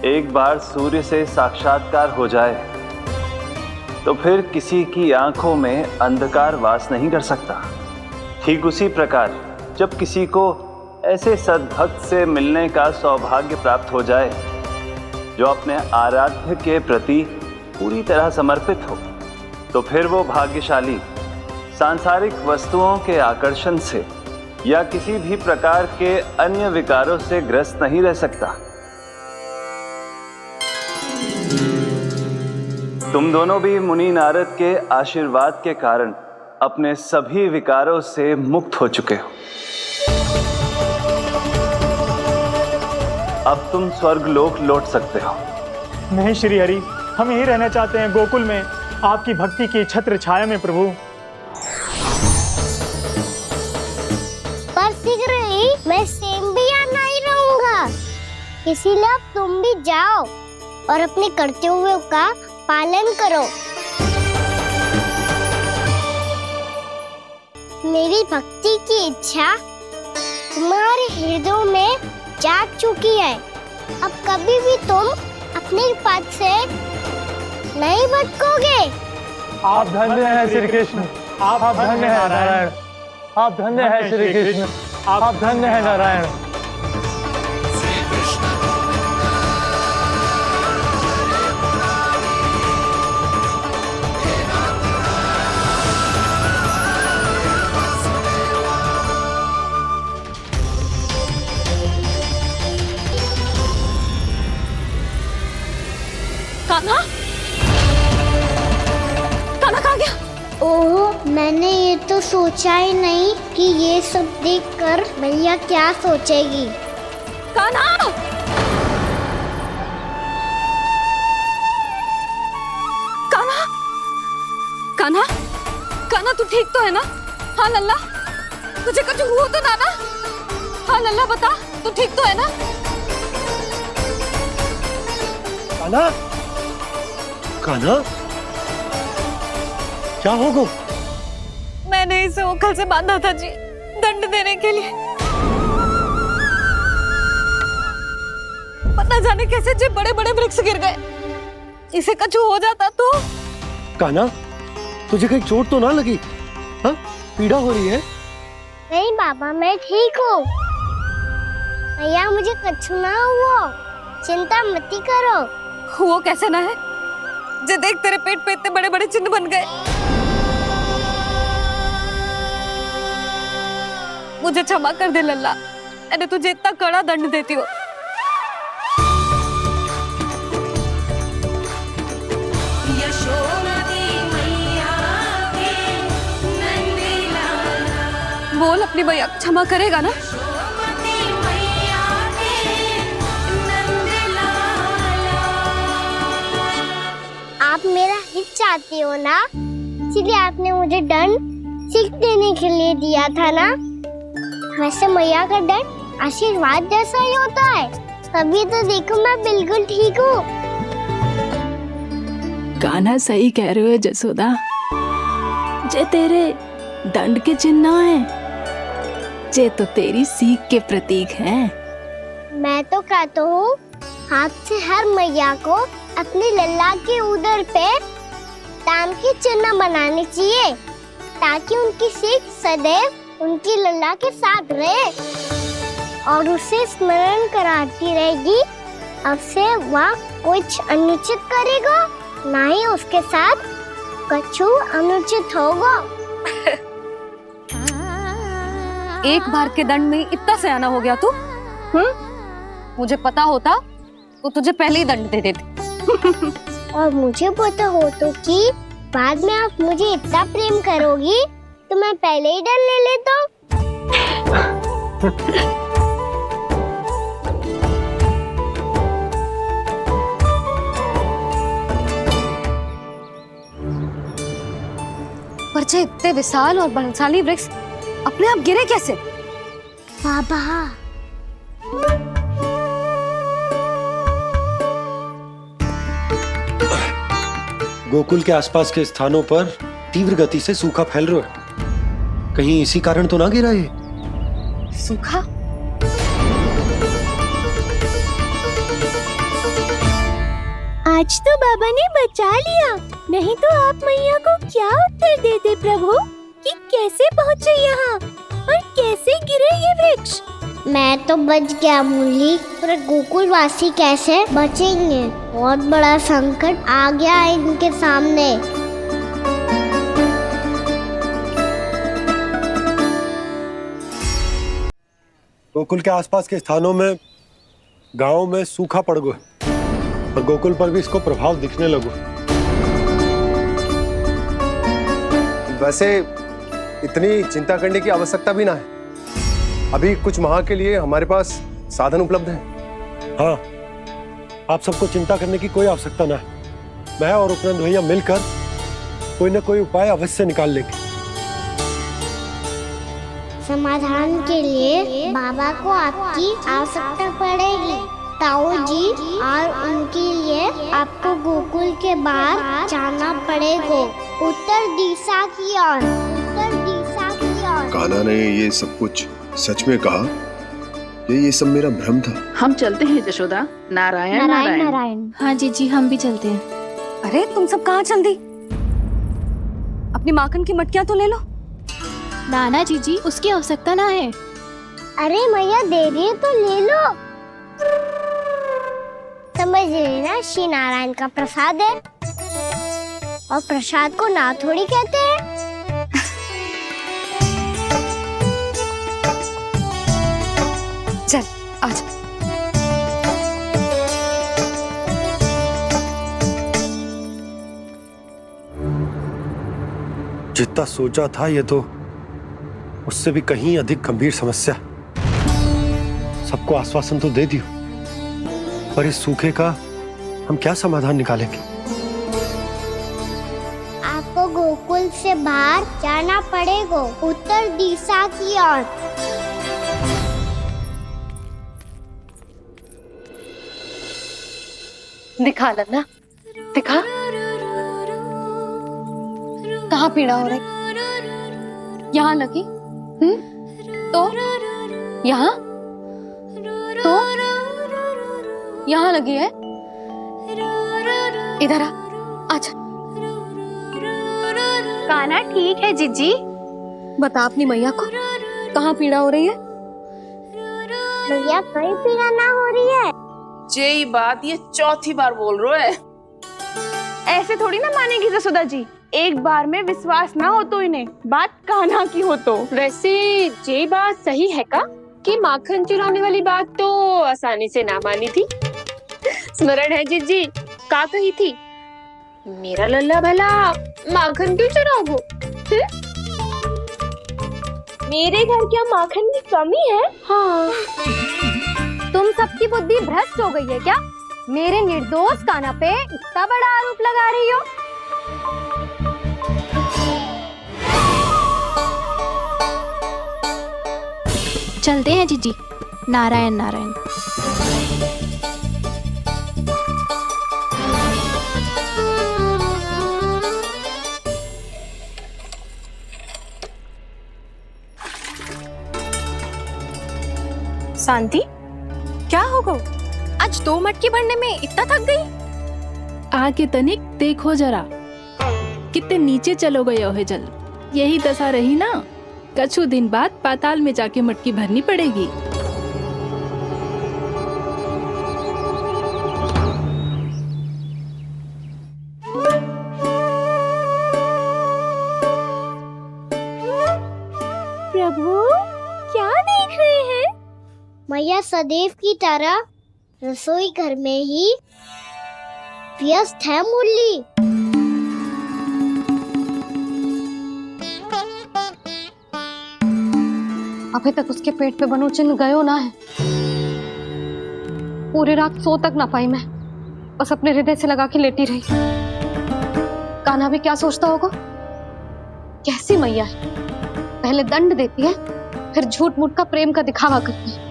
एक बार सूर्य से साक्षात्कार हो जाए तो फिर किसी की आंखों में अंधकार वास नहीं कर सकता। ठीक उसी प्रकार जब किसी को ऐसे सद्भक्त से मिलने का सौभाग्य प्राप्त हो जाए जो अपने आराध्य के प्रति पूरी तरह समर्पित हो, तो फिर वो भाग्यशाली सांसारिक वस्तुओं के आकर्षण से या किसी भी प्रकार के अन्य विकारों से ग्रस्त नहीं रह सकता। तुम दोनों भी मुनि नारद के आशीर्वाद के कारण अपने सभी विकारों से मुक्त हो चुके हो। अब तुम स्वर्गलोक लौट सकते हो। नहीं श्री हरि, हम यही रहना चाहते हैं गोकुल में, आपकी भक्ति की छत्र छाया में प्रभु। पर शीघ्र ही मैं सेम्बिया नहीं रहूंगा, इसीलिए अब तुम भी जाओ और अपने कर्तव्यों का पालन करो। मेरी भक्ति की इच्छा तुम्हारे हृदयों में जाग चुकी है। अब कभी भी तुम अपने पद से नहीं भटकोगे। आप धन्य हैं श्री कृष्ण, आप धन्य हैं नारायण, आप धन्य हैं श्री कृष्ण, आप धन्य हैं नारायण। कान्हा, कान्हा कहाँ गया? ओह, मैंने ये तो सोचा ही नहीं कि ये सब देखकर मैया क्या सोचेगी। कान्हा! कान्हा! कान्हा! कान्हा तू ठीक तो है ना? हाँ लल्ला, तुझे कुछ हुआ तो ना? हाँ लल्ला बता, तू ठीक तो है ना? कान्हा, कान्हा, क्या होगा? मैंने इसे ओखल से बांधा था जी, दंड देने के लिए। पता जाने कैसे जे बड़े बड़े वृक्ष गिर गए। इसे कुछ हो जाता तो? कान्हा, तुझे कहीं चोट तो ना लगी? हाँ, पीड़ा हो रही है? नहीं बाबा, मैं ठीक हूँ। भैया मुझे कुछ ना हुआ। चिंता मत करो। वो कैसे ना है? जे देख तेरे पेट पे इतने बड़े बड़े चिन्ह बन गए। मुझे क्षमा कर दे लल्ला, मैंने तुझे इतना कड़ा दंड देती हूँ। बोल अपनी मैया क्षमा करेगा ना? आप मेरा हित चाहती हो ना, इसलिए आपने मुझे दंड सीख देने के लिए दिया था ना। वैसे मैया का दंड आशीर्वाद जैसा ही होता है, तभी तो देखो मैं बिल्कुल ठीक हूँ। कान्हा सही कह रहे हो जसोदा, जे तेरे दंड के चिन्ह है, जे तो तेरी सीख के प्रतीक हैं। मैं तो कहता हूँ हाथ से हर मैया को अपनी लल्ला के उदर पे ताम के चिन्ह बनाने चाहिए, ताकि उनकी सीख सदैव उनकी लल्ला के साथ रहे और उसे स्मरण कराती रहेगी। अब से वह कुछ अनुचित करेगा, ना ही उसके साथ कछु अनुचित होगा। एक बार के दंड में इतना सयाना हो गया तू? मुझे पता होता तो तुझे पहले ही दंड दे देती। और मुझे पता हो तो कि बाद में आप मुझे इतना प्रेम करोगी तो मैं पहले ही दंड ले लेता। पर जे इतने विशाल और बलशाली वृक्ष अपने आप गिरे कैसे? बाबा, गोकुल के आसपास के स्थानों पर तीव्र गति से सूखा फैल रहा है। कहीं इसी कारण तो ना गिरा ये? सूखा? आज तो बाबा ने बचा लिया, नहीं तो आप मैया को क्या उत्तर देते प्रभु कि कैसे पहुँचे यहाँ और कैसे गिरे ये वृक्ष। मैं तो बच गया मुरली, पर गोकुलवासी कैसे बचेंगे? बहुत बड़ा संकट आ गया है इनके सामने। गोकुल के आसपास के स्थानों में, गांवों में सूखा पड़ गया और गोकुल पर भी इसको प्रभाव दिखने लगा। वैसे इतनी चिंता करने की आवश्यकता भी ना है। अभी कुछ माह के लिए हमारे पास साधन उपलब्ध हैं। हाँ, आप सबको चिंता करने की कोई आवश्यकता ना है। मैं और उपनंद भैया मिलकर कोई न कोई उपाय अवश्य निकाल लेंगे। समाधान के लिए बाबा को आपकी आवश्यकता पड़ेगी। ताऊ जी और उनके लिए आपको गोकुल के बाहर जाना पड़ेगा, उत्तर दिशा की ओर। उत्तर दिशा की ओर। कान्हा ने ये सब कुछ सच में कहा? ये सब मेरा भ्रम था? हम चलते हैं जशोदा। नारायण नारायण नारायण। हाँ जी हम भी चलते हैं। अरे तुम सब कहाँ चल दी? अपनी माखन की मटकियाँ तो ले लो। नाना जी उसकी आवश्यकता ना है। अरे मैया दे रही है तो ले लो। समझ लेना, श्री नारायण का प्रसाद है और प्रसाद को ना थोड़ी कहते हैं। चल आजा। जितना सोचा था ये तो उससे भी कहीं अधिक गंभीर समस्या। सबको आश्वासन तो दे दियो, पर इस सूखे का हम क्या समाधान निकालेंगे? आपको गोकुल से बाहर जाना पड़ेगा, उत्तर दिशा की ओर। दिखा लल्ला, दिखा। कहाँ पीड़ा हो रही? यहाँ लगी? तो यहाँ? तो यहाँ लगी है? इधर आ, आजा। कान्हा ठीक है जीजी। बता अपनी मैया को कहाँ पीड़ा हो रही है? मैया कहीं पीड़ा ना हो रही है, यही बात ये चौथी बार बोल रहे है। ऐसे थोड़ी ना मानेगी जसोदा जी, एक बार में विश्वास ना हो तो इन्हें बात कान्हा की हो तो। वैसे ये बात सही है का कि माखन चुराने वाली बात तो आसानी से ना मानी थी। स्मरण है जीजी का कही थी, मेरा लल्ला भला माखन क्यों चुराओगे? मेरे घर क्या माखन की कमी है? हाँ, तुम सबकी बुद्धि भ्रष्ट हो गई है क्या? मेरे निर्दोष कान्हा पे इतना बड़ा आरोप लगा रही हो? चलते हैं जीजी। नारायण नारायण। शांति, क्या हो गो? आज 2 मटकी भरने में इतना थक गई? आके तनिक देखो जरा, कितने नीचे चलो गए हो जल। यही दशा रही ना, कछु दिन बाद पाताल में जाके मटकी भरनी पड़ेगी। प्रभु, क्या देख रहे हैं? मैया सदैव की तरह रसोई घर में ही व्यस्त है मुरली। अभी तक उसके पेट पे बनो चिन्ह गयो ना है। पूरी रात सो तक ना पाई मैं, बस अपने हृदय से लगा के लेटी रही। कान्हा भी क्या सोचता होगा, कैसी मैया है, पहले दंड देती है फिर झूठ मूठ का प्रेम का दिखावा करती है।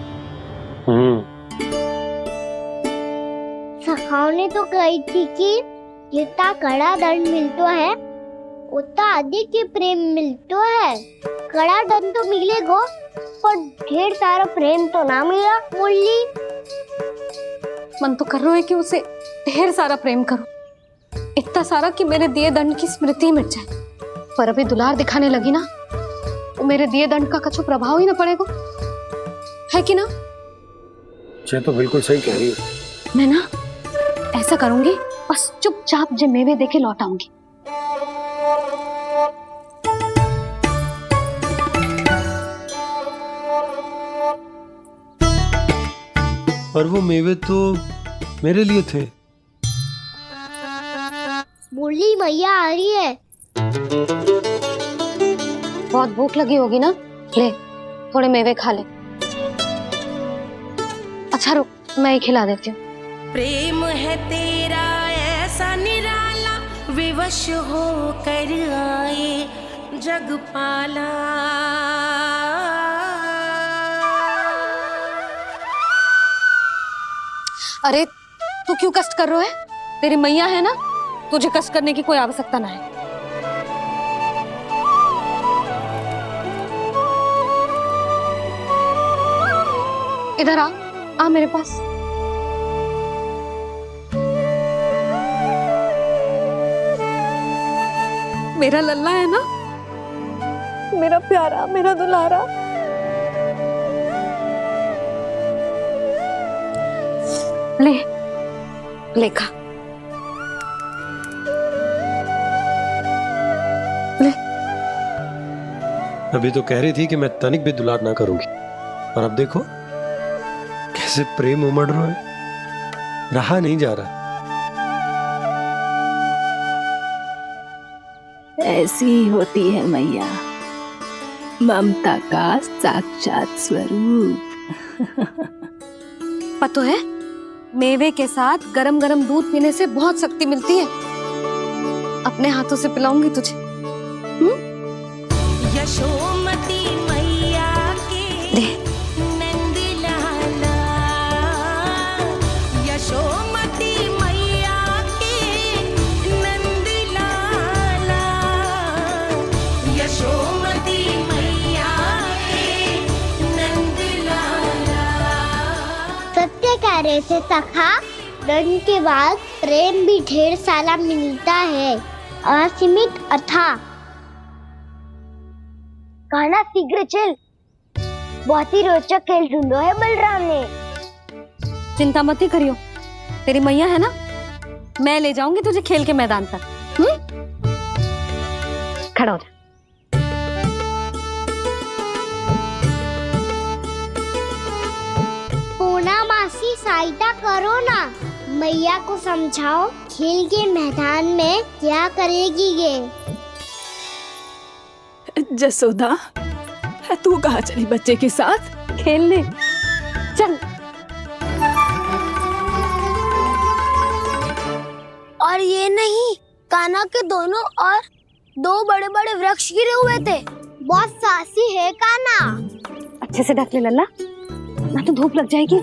सखाओ ने तो कही थी कि जितना कड़ा दंड मिलता है उतना अधिक ही प्रेम मिलता है। कड़ा दंड तो मिलेगा पर ढेर सारा प्रेम तो ना मिला मुरली। मन तो कर रहा है कि उसे ढेर सारा प्रेम करूं, इतना सारा कि मेरे दिए दंड की स्मृति मिट जाए। पर अभी दुलार दिखाने लगी ना, तो मेरे दिए दंड का कछु प्रभाव ही ना पड़ेगा, है कि ना? ये तो बिल्कुल सही कह रही है। मैं ना ऐसा करूंगी, बस चुपचाप जे मेवे देके लौट आऊंगी। पर वो मेवे तो मेरे लिए थे। मुरली मैया आ रही है। बहुत भूख लगी होगी ना, ले थोड़े मेवे खा ले। अच्छा रुक, मैं ही खिला देती हूँ। प्रेम है तेरा ऐसा निराला, विवश हो कर आए जग पाला। अरे तू क्यों कष्ट कर रहा है? तेरी मैया है ना, तुझे कष्ट करने की कोई आवश्यकता ना है। इधर आ मेरे पास। मेरा लल्ला है ना, मेरा प्यारा, मेरा दुलारा। ले ले खा, ले। अभी तो कह रही थी कि मैं तनिक भी दुलार ना करूंगी, और अब देखो कैसे प्रेम उमड़ रहा है, रहा नहीं जा रहा। ऐसी ही होती है मैया, ममता का साक्षात स्वरूप। पता है, मेवे के साथ गरम गरम दूध पीने से बहुत शक्ति मिलती है। अपने हाथों से पिलाऊंगी तुझे। यशोमती मैया के नंद लाला, यशोमती मैया के नंद लाला, यशोमती मैया के नंद लाला। सत्य कह रहे थे सखा, दंड के बाद प्रेम भी ढेर सारा मिलता है, असीमित अथाह। कान्हा शीघ्र चल, बहुत ही रोचक खेल ढूंढो है बलराम ने। चिंता मत ही करियो, तेरी मैया है ना, मैं ले जाऊंगी तुझे खेल के मैदान पर। खड़ा हो जा। पूना मासी सहायता करो ना, मैया को समझाओ खेल के मैदान में क्या करेगी ये। जसोदा, तू कहाँ चली बच्चे के साथ खेलने? चल। और ये नहीं, कान्हा के दोनों और दो बड़े बड़े वृक्ष गिरे हुए थे। बहुत साहसी है कान्हा। अच्छे से ढक ले लल्ला, ना तो धूप लग जाएगी।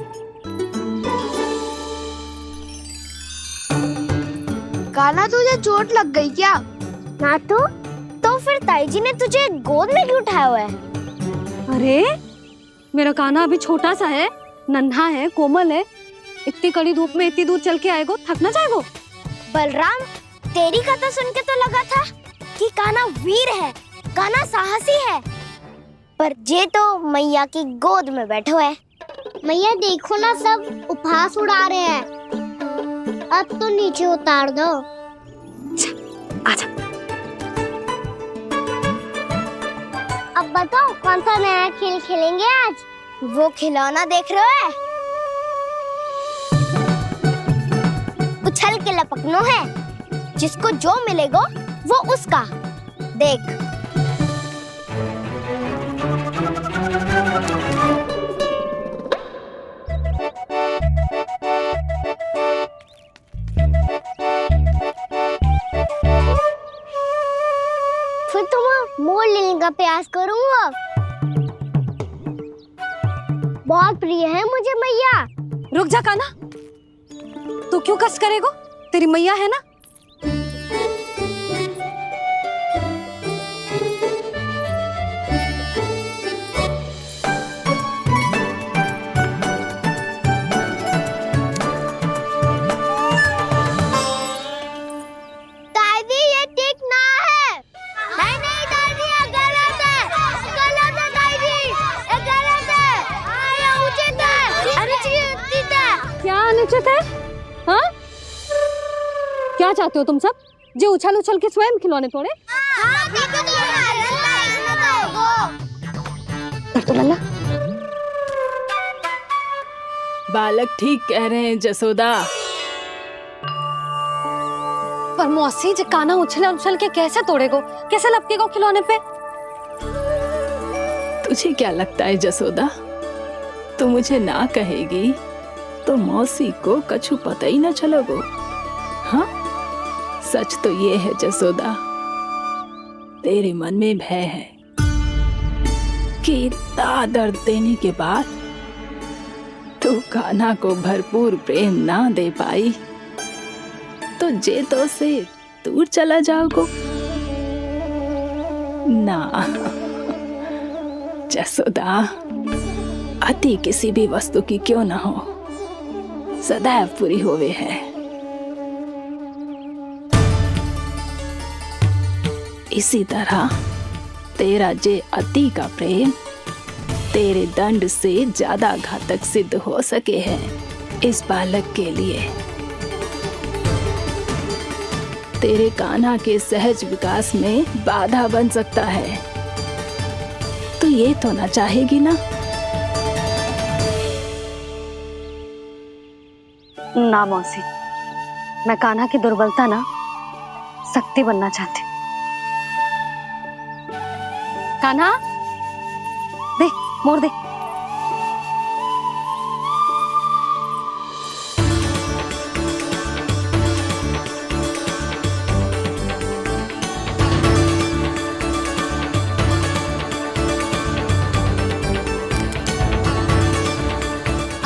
कान्हा तुझे चोट लग गई क्या? ना तो फिर ताई जी ने तुझे गोद में क्यों उठाया हुआ है? अरे मेरा कान्हा अभी छोटा सा है, नन्हा है, कोमल है। इतनी कड़ी धूप में इतनी दूर चल के आएगो, थक ना जाएगो। बलराम, तेरी कथा सुन के तो लगा था कि कान्हा वीर है, कान्हा साहसी है, पर ये तो मैया की गोद में बैठे हुए। मैया देखो ना, सब उपहास उड़ा रहे हैं। अब तो नीचे उतार दो। आजा। अब बताओ कौन सा नया खेल खेलेंगे आज? वो खिलौना देख रहे हो? उछल के लपकनो है, जिसको जो मिलेगा वो उसका। देख। फिर तुम मोड़ लेने का प्रयास करूंगा। बहुत प्रिय है मुझे मैया। रुक जा कान्हा, तू क्यों कष्ट करेगो? तेरी मैया है ना। दादी ये ठीक ना है। नहीं नहीं दादी, ये गलत है। गलत है दादी, ये गलत है। ये उचित है, अनुचित है। क्या अनुचित है? हाँ? क्या चाहते हो तुम सब? जो उछल उछल के स्वयं खिलौने तोड़े? तो लल्ला, बालक ठीक कह रहे हैं जसोदा। पर मौसी, जो कान्हा उछल उछल के कैसे तोड़ेगो, कैसे लपकेगो खिलौने पे? तुझे क्या लगता है जसोदा, तू मुझे ना कहेगी तो मौसी को कछु पता ही न चलोगो। हाँ, सच तो ये है जसोदा, तेरे मन में भय है कि इतना दर्द देने के बाद तू कान्हा को भरपूर प्रेम ना दे पाई तो जे तो से दूर चला जाओगो ना। जसोदा, अति किसी भी वस्तु की क्यों ना हो, सदैव पूरी होवे है। इसी तरह तेरा जे अति का प्रेम तेरे दंड से ज्यादा घातक सिद्ध हो सके है इस बालक के लिए। तेरे कान्हा के सहज विकास में बाधा बन सकता है, तो ये तो ना चाहेगी ना? ना मौसी, मैं कान्हा की दुर्बलता ना शक्ति बनना चाहती। कान्हा, दे मोड़ दे।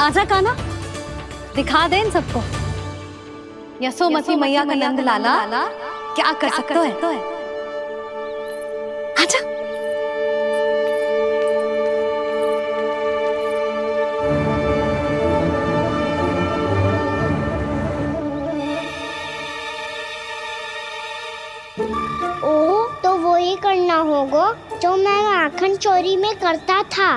आजा कान्हा, दिखा दे इन सबको यशोमती मैया का नंद लाला क्या कर सकता है। आजा। ओ, तो वो ही करना होगा जो मैं माखन चोरी में करता था।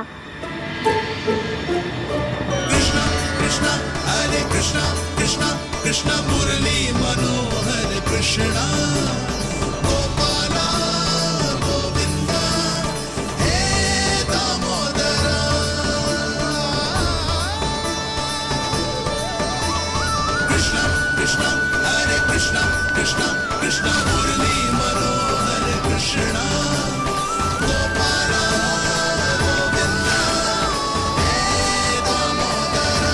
कृष्णा कृष्णा हरे कृष्णा कृष्णा कृष्ण मुरली मनोहर कृष्णा गोपाला गोविंदा हे दामोदरा कृष्ण कृष्ण हरे कृष्ण कृष्ण कृष्ण मुरली मनोहर कृष्णा गोपाला गोविंदा हे दामोदरा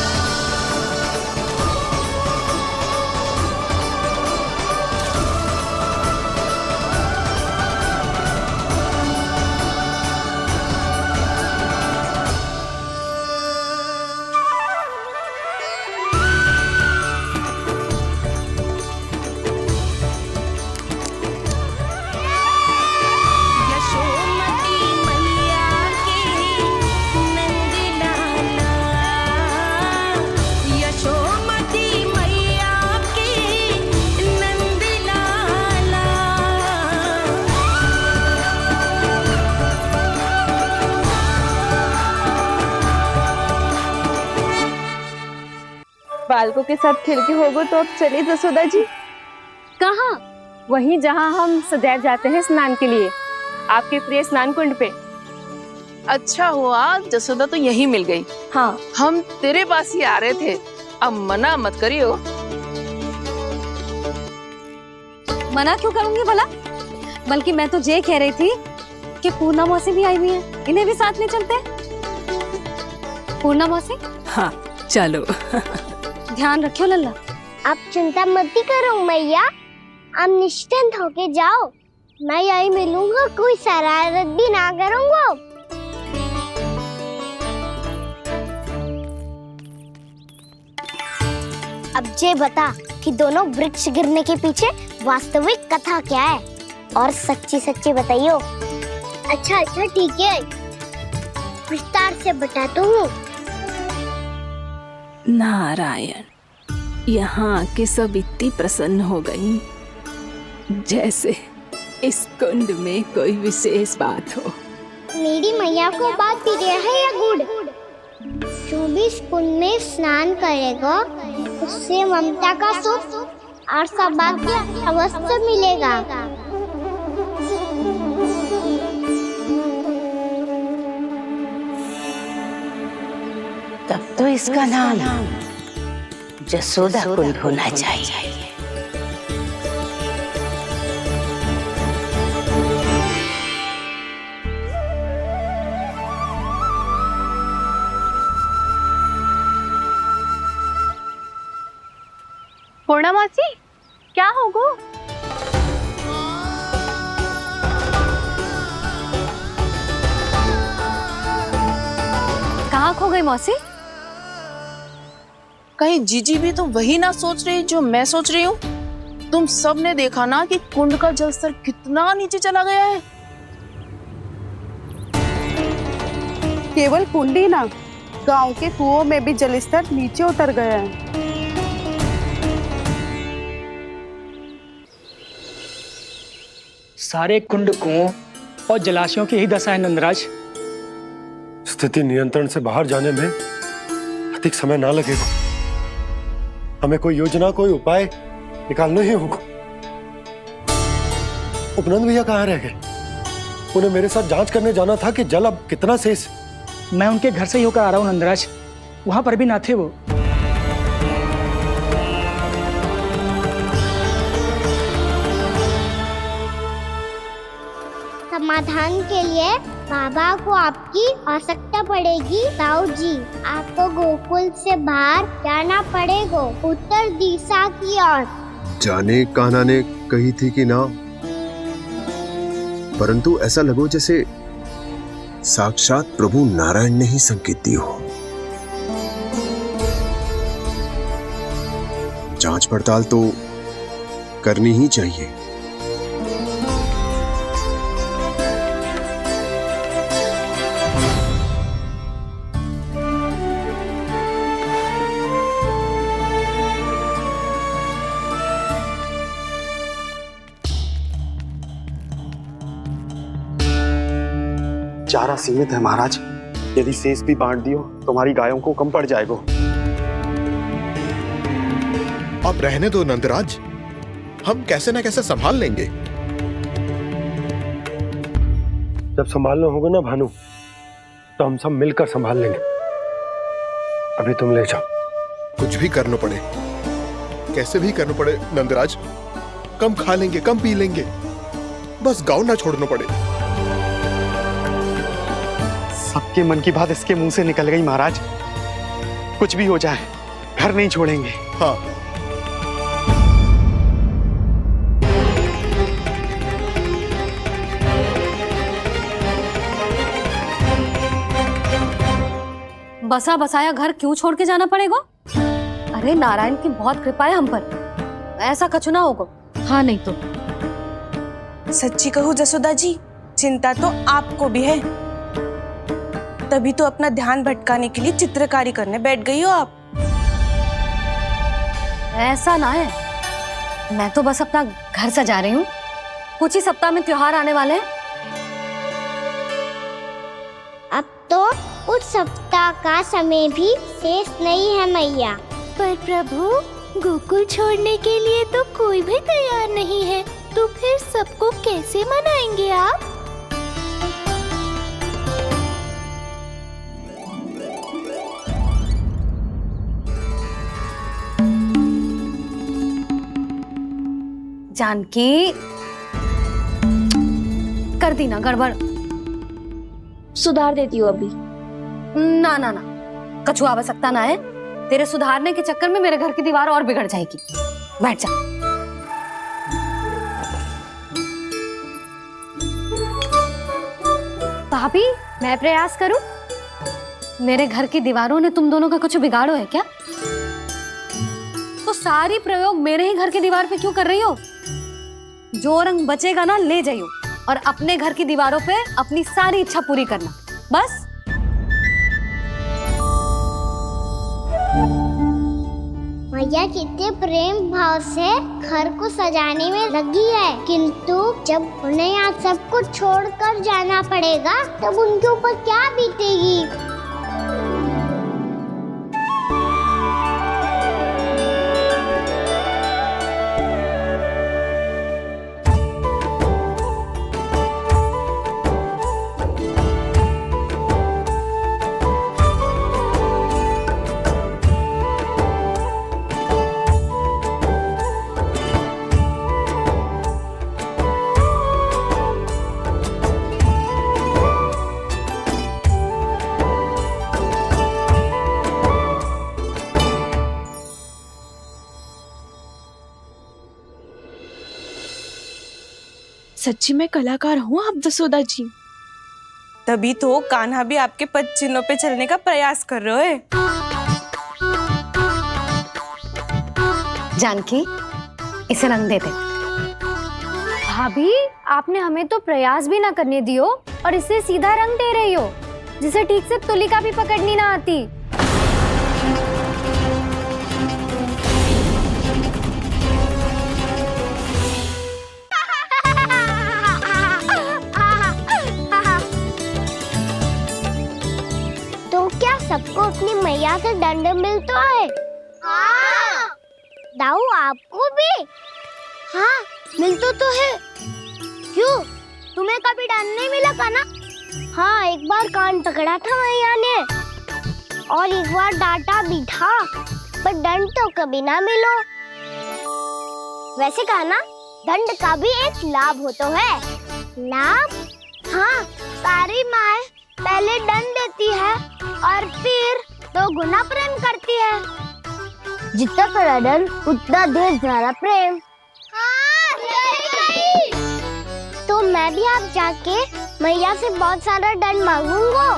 यशोमती मैया के नंद लाला यशोमती मैया के नंद लाला बालकों के साथ खेल के होगो तो अब चलिए जसोदा जी। कहाँ? वहीं जहाँ हम सदैव जाते हैं स्नान के लिए, आपके प्रिय स्नान कुंड पे। अच्छा हुआ जसोदा तो यही मिल गई। हाँ, हम तेरे पास ही आ रहे थे, अब मना मत करियो। मना क्यों करूंगी भला? बल्कि मैं तो ये कह रही थी कि पूर्णा मौसी भी आई हुई है, इन्हें भी साथ ले चलते हैं। पूर्णा मौसी, हाँ चलो। ध्यान रखियो लल्ला। आप चिंता मत करो मैया, आप निश्चिंत होके जाओ, मैं यही मिलूंगा, कोई शरारत भी ना करूंगा। अब ये बता कि दोनों वृक्ष गिरने के पीछे वास्तविक कथा क्या है, और सच्ची सच्ची बताइयो। अच्छा अच्छा ठीक है, विस्तार से बताता हूँ। नारायण, यहाँ के सब इतनी प्रसन्न हो गई जैसे इस कुंड में कोई विशेष बात हो। मेरी मैया को बात प्रिय है या गुड़? जो भी इस कुंड में स्नान करेगा उससे ममता का सुख और सौभाग्य अवश्य मिलेगा। तब तो इसका नाम जसोदा कुंड होना चाहिए। पूर्णा मौसी, क्या होगो? कहाँ खो गई मौसी? कहीं जीजी भी तो वही ना सोच रही जो मैं सोच रही हूँ। तुम सब ने देखा ना कि कुंड का जलस्तर कितना नीचे चला गया है। केवल कुंड ही ना, गांव के कुओं में भी जलस्तर नीचे उतर गया है। सारे कुंड, कुओं और जलाशयों की ही दशा है नंदराज। स्थिति नियंत्रण से बाहर जाने में अधिक समय ना लगेगा। हमें कोई योजना, कोई उपाय निकालना ही होगा। उपनंद भैया कहाँ रह गए? उन्हें मेरे साथ जांच करने जाना था कि जल अब कितना शेष। मैं उनके घर से ही होकर आ रहा हूँ नंदराज, वहां पर भी ना थे वो। समाधान के लिए बाबा को आपकी आवश्यकता पड़ेगी। ताऊ जी, आपको गोकुल से बाहर जाना पड़ेगा, उत्तर दिशा की ओर। जाने कान्हा ने कही थी कि ना, परंतु ऐसा लगो जैसे साक्षात प्रभु नारायण ने ही संकेत दी हो। जांच पड़ताल तो करनी ही चाहिए। चारा सीमित है महाराज, यदि शेष भी बांट दियो तो हमारी गायों को कम पड़ जाएगा। अब रहने दो नंदराज, हम कैसे ना कैसे संभाल लेंगे। जब संभालना होगा ना भानु, तो हम सब मिलकर संभाल लेंगे। अभी तुम ले जाओ। कुछ भी करना पड़े, कैसे भी करना पड़े नंदराज, कम खा लेंगे, कम पी लेंगे, बस गांव ना छोड़ना पड़े। सबके मन की बात इसके मुंह से निकल गई महाराज। कुछ भी हो जाए, घर नहीं छोड़ेंगे। हाँ। बसा बसाया घर क्यों छोड़ के जाना पड़ेगा? अरे नारायण की बहुत कृपा है हम पर, ऐसा कछ ना होगा। हाँ नहीं तो सच्ची कहूँ जसोदा जी, चिंता तो आपको भी है, तभी तो अपना ध्यान भटकाने के लिए चित्रकारी करने बैठ गई हो आप। ऐसा ना है, मैं तो बस अपना घर सजा रही हूँ। कुछ ही सप्ताह में त्योहार आने वाले हैं। अब तो कुछ सप्ताह का समय भी शेष नहीं है मैया। पर प्रभु, गोकुल छोड़ने के लिए तो कोई भी तैयार नहीं है, तो फिर सबको कैसे मनाएंगे आप? जानकी, कर दी ना गड़बड़। सुधार देती हूँ अभी। ना ना ना, कछु आवश्यकता ना है। तेरे सुधारने के चक्कर में मेरे घर की दीवार और बिगड़ जाएगी। बैठ जा। भाभी, मैं प्रयास करूं? मेरे घर की दीवारों ने तुम दोनों का कुछ बिगाड़ो है क्या? तो सारी प्रयोग मेरे ही घर की दीवार पे क्यों कर रही हो? जो रंग बचेगा ना ले जाइयो, और अपने घर की दीवारों पे अपनी सारी इच्छा पूरी करना, बस। मैया कितने प्रेम भाव से घर को सजाने में लगी है, किंतु जब उन्हें यहाँ सब कुछ छोड़कर जाना पड़ेगा, तब उनके ऊपर क्या बीतेगी? सच्ची में कलाकार हूँ आप जसोदा जी, तभी तो कान्हा भी आपके पद चिन्हों पे चलने का प्रयास कर रहे हैं। जानकी, इसे रंग दे दे। भाभी, आपने हमें तो प्रयास भी ना करने दियो और इसे सीधा रंग दे रही हो, जिसे ठीक से तुलिका भी पकड़नी ना आती। तो क्या सबको अपनी मैया से दंड मिलता है? हाँ। दाऊ, आपको भी? हाँ, मिलता तो है। क्यों? तुम्हें कभी दंड नहीं मिला का ना? हाँ, एक बार कान पकड़ा था मैया ने, और एक बार डांटा भी था, पर दंड तो कभी ना मिलो। वैसे कहा ना, दंड का भी एक लाभ होता है। लाभ? हाँ, सारी माँ पहले दंड देती है और फिर 2 गुना प्रेम करती है। जितना कड़ा दंड, उतना ढेर सारा प्रेम। हाँ, सही। तो मैं भी आप जाके मैया से बहुत सारा दंड मांगूंगा।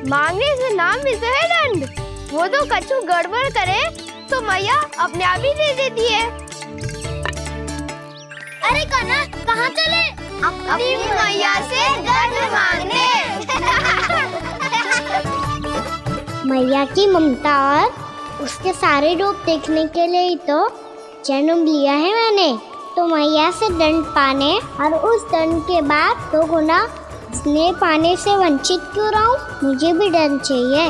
मांगने से नाम मिलता है दंड। वो तो कछु गड़बड़ करे तो मैया अपने आप ही दे देती है। अरे कन्हा, कहाँ चले? अपनी मैया से दंड मांगने। मैया की ममता और उसके सारे रूप देखने के लिए ही तो जन्म लिया है मैंने। तो मैया से दंड पाने और उस दंड के बाद 2 गुना स्नेह पाने से वंचित क्यों रहूं? मुझे भी दंड चाहिए।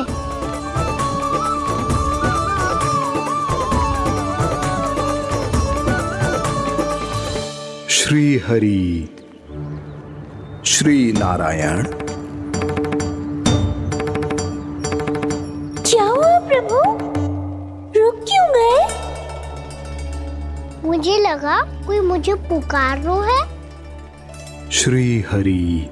श्री हरि श्री नारायण। क्या हुआ प्रभु? रुक क्यों गए? मुझे लगा कोई मुझे पुकार रहा है। श्री हरि